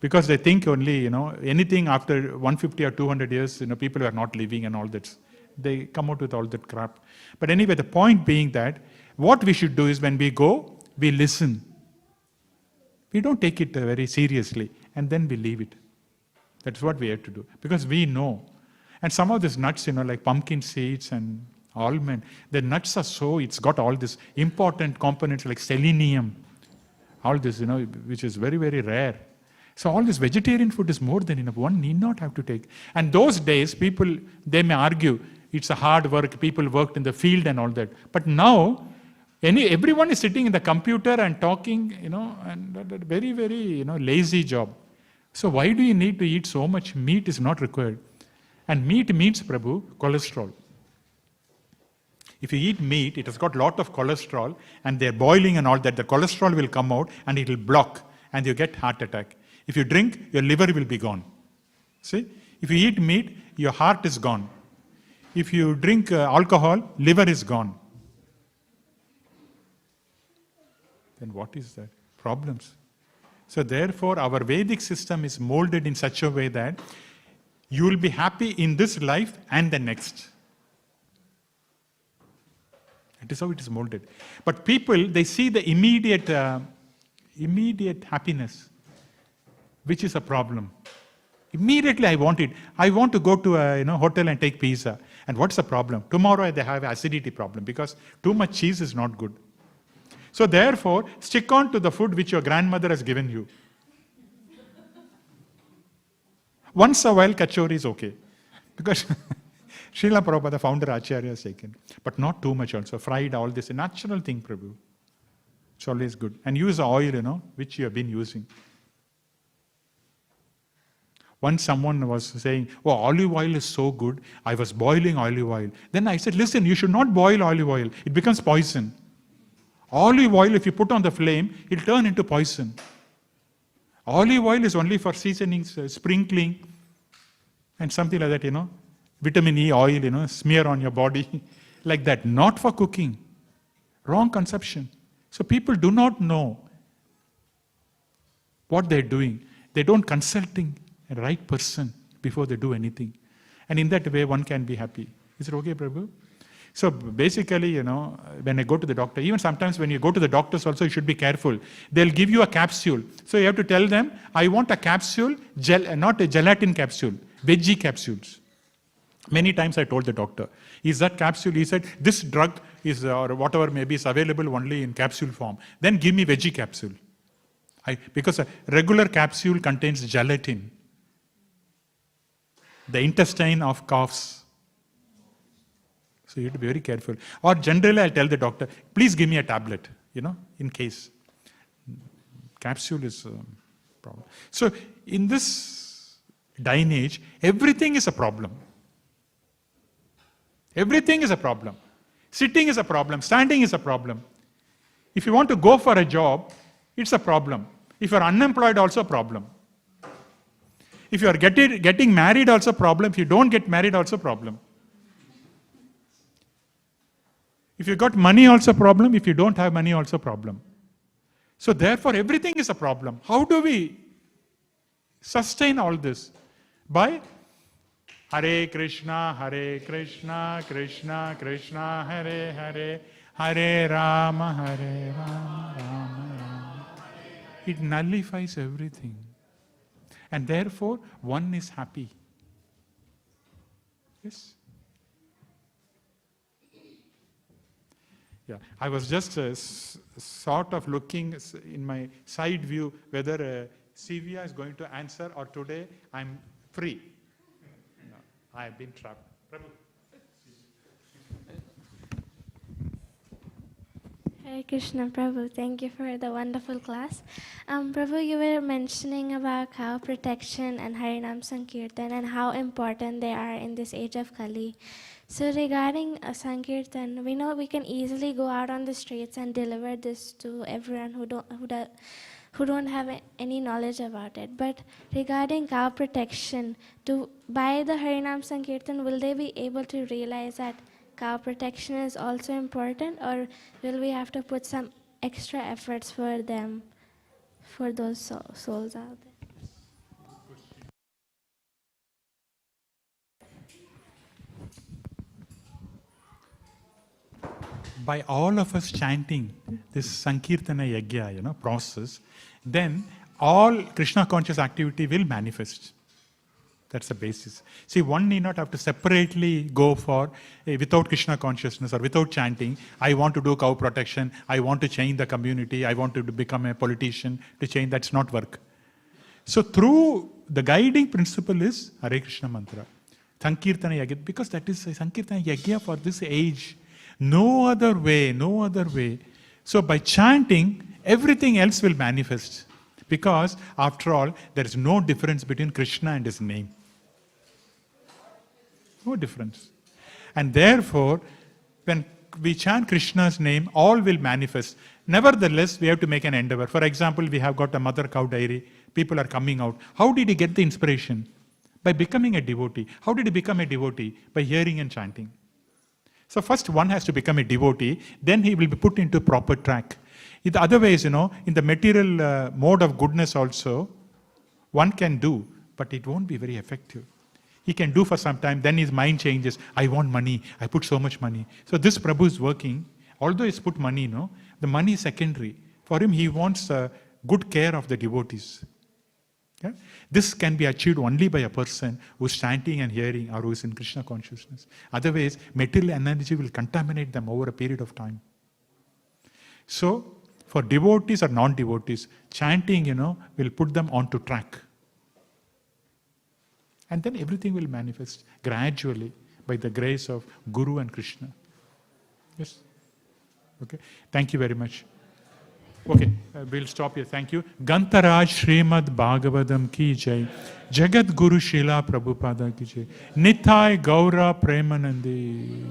S1: Because they think only, anything after 150 or 200 years, people are not living and all that. They come out with all that crap. But anyway, the point being that what we should do is when we go, we listen. We don't take it very seriously and then we leave it. That's what we have to do. Because we know. And some of these nuts, like pumpkin seeds and almond, the nuts are so, it's got all these important components like selenium. All this, which is very, very rare. So all this vegetarian food is more than enough. One need not have to take. And those days, people, they may argue, it's a hard work, people worked in the field and all that. But now, everyone is sitting in the computer and talking, and very, very, lazy job. So why do you need to eat so much? Meat is not required. And meat means, Prabhu, cholesterol. If you eat meat, it has got a lot of cholesterol, and they're boiling and all that, the cholesterol will come out and it will block, and you get heart attack. If you drink, your liver will be gone. See? If you eat meat, your heart is gone. If you drink alcohol, liver is gone. Then what is that? Problems. So therefore, our Vedic system is molded in such a way that you will be happy in this life and the next. That is how it is molded. But people, they see the immediate happiness, which is a problem. Immediately I want it. I want to go to a hotel and take pizza. And what's the problem? Tomorrow they have acidity problem because too much cheese is not good. So therefore, stick on to the food which your grandmother has given you. Once a while, Kachori is okay. Because Srila Prabhupada, Founder-Acharya, has taken. But not too much also. Fried, all this. A natural thing, Prabhu. It's always good. And use the oil, which you have been using. Once someone was saying, oh, olive oil is so good. I was boiling olive oil. Then I said, listen, you should not boil olive oil. It becomes poison. Olive oil, if you put on the flame, it will turn into poison. Olive oil is only for seasonings, sprinkling, and something like that, Vitamin E oil, smear on your body. Like that. Not for cooking. Wrong conception. So people do not know what they're doing. They don't consulting a right person before they do anything. And in that way, one can be happy. Is it okay, Prabhu? So basically, when I go to the doctor, even sometimes when you go to the doctors also, you should be careful. They'll give you a capsule. So you have to tell them, I want a capsule, not a gelatin capsule, veggie capsules. Many times I told the doctor, is that capsule? He said, this drug is, or whatever maybe, is available only in capsule form. Then give me veggie capsule. Because a regular capsule contains gelatin, the intestine of calves. So you have to be very careful. Or generally, I'll tell the doctor, please give me a tablet, in case. Capsule is a problem. So in this day and age, everything is a problem. Everything is a problem. Sitting is a problem. Standing is a problem. If you want to go for a job, it's a problem. If you're unemployed, also a problem. If you are getting married, also a problem. If you don't get married, also a problem. If you got money, also a problem. If you don't have money, also a problem. So therefore, everything is a problem. How do we sustain all this? By Hare Krishna, Krishna Krishna, Hare Hare, Hare Rama, Rama Rama. It nullifies everything. And therefore, one is happy. Yes? Yeah, I was just sort of looking in my side view whether Sivya is going to answer or today I'm free. No, I have been trapped. Prabhu.
S5: Hare Krishna, Prabhu. Thank you for the wonderful class. Prabhu, you were mentioning about cow protection and Harinam Sankirtan and how important they are in this age of Kali. So regarding Sankirtan, we know we can easily go out on the streets and deliver this to everyone who don't have any knowledge about it. But regarding cow protection, by the Harinam Sankirtan, will they be able to realize that cow protection is also important, or will we have to put some extra efforts for them, for those souls out there?
S1: By all of us chanting this Sankirtana Yajna, process, then all Krishna conscious activity will manifest. That's the basis. See, one need not have to separately go for, without Krishna consciousness or without chanting, I want to do cow protection, I want to change the community, I want to become a politician, to change, that's not work. So through the guiding principle is Hare Krishna mantra, Sankirtana Yajna, because that is a Sankirtana Yajna for this age. No other way, no other way. So by chanting, everything else will manifest. Because after all, there is no difference between Krishna and his name. No difference. And therefore, when we chant Krishna's name, all will manifest. Nevertheless, we have to make an endeavor. For example, we have got a mother cow dairy. People are coming out. How did he get the inspiration? By becoming a devotee. How did he become a devotee? By hearing and chanting. So first one has to become a devotee, then he will be put into proper track. In the other ways, in the material mode of goodness also, one can do, but it won't be very effective. He can do for some time, then his mind changes. I want money. I put so much money. So this Prabhu is working. Although he's put money, the money is secondary. For him, he wants good care of the devotees. Yeah? This can be achieved only by a person who's chanting and hearing or who is in Krishna consciousness. Otherwise, material energy will contaminate them over a period of time. So, for devotees or non-devotees, chanting, will put them onto track. And then everything will manifest gradually by the grace of Guru and Krishna. Yes? Okay. Thank you very much. Okay, we'll stop here. Thank you. Gantaraj Śrīmad Bhāgavatam ki jai. Jagat Guru Srila Prabhupada ki jai. Nithai Gaura Premanandi.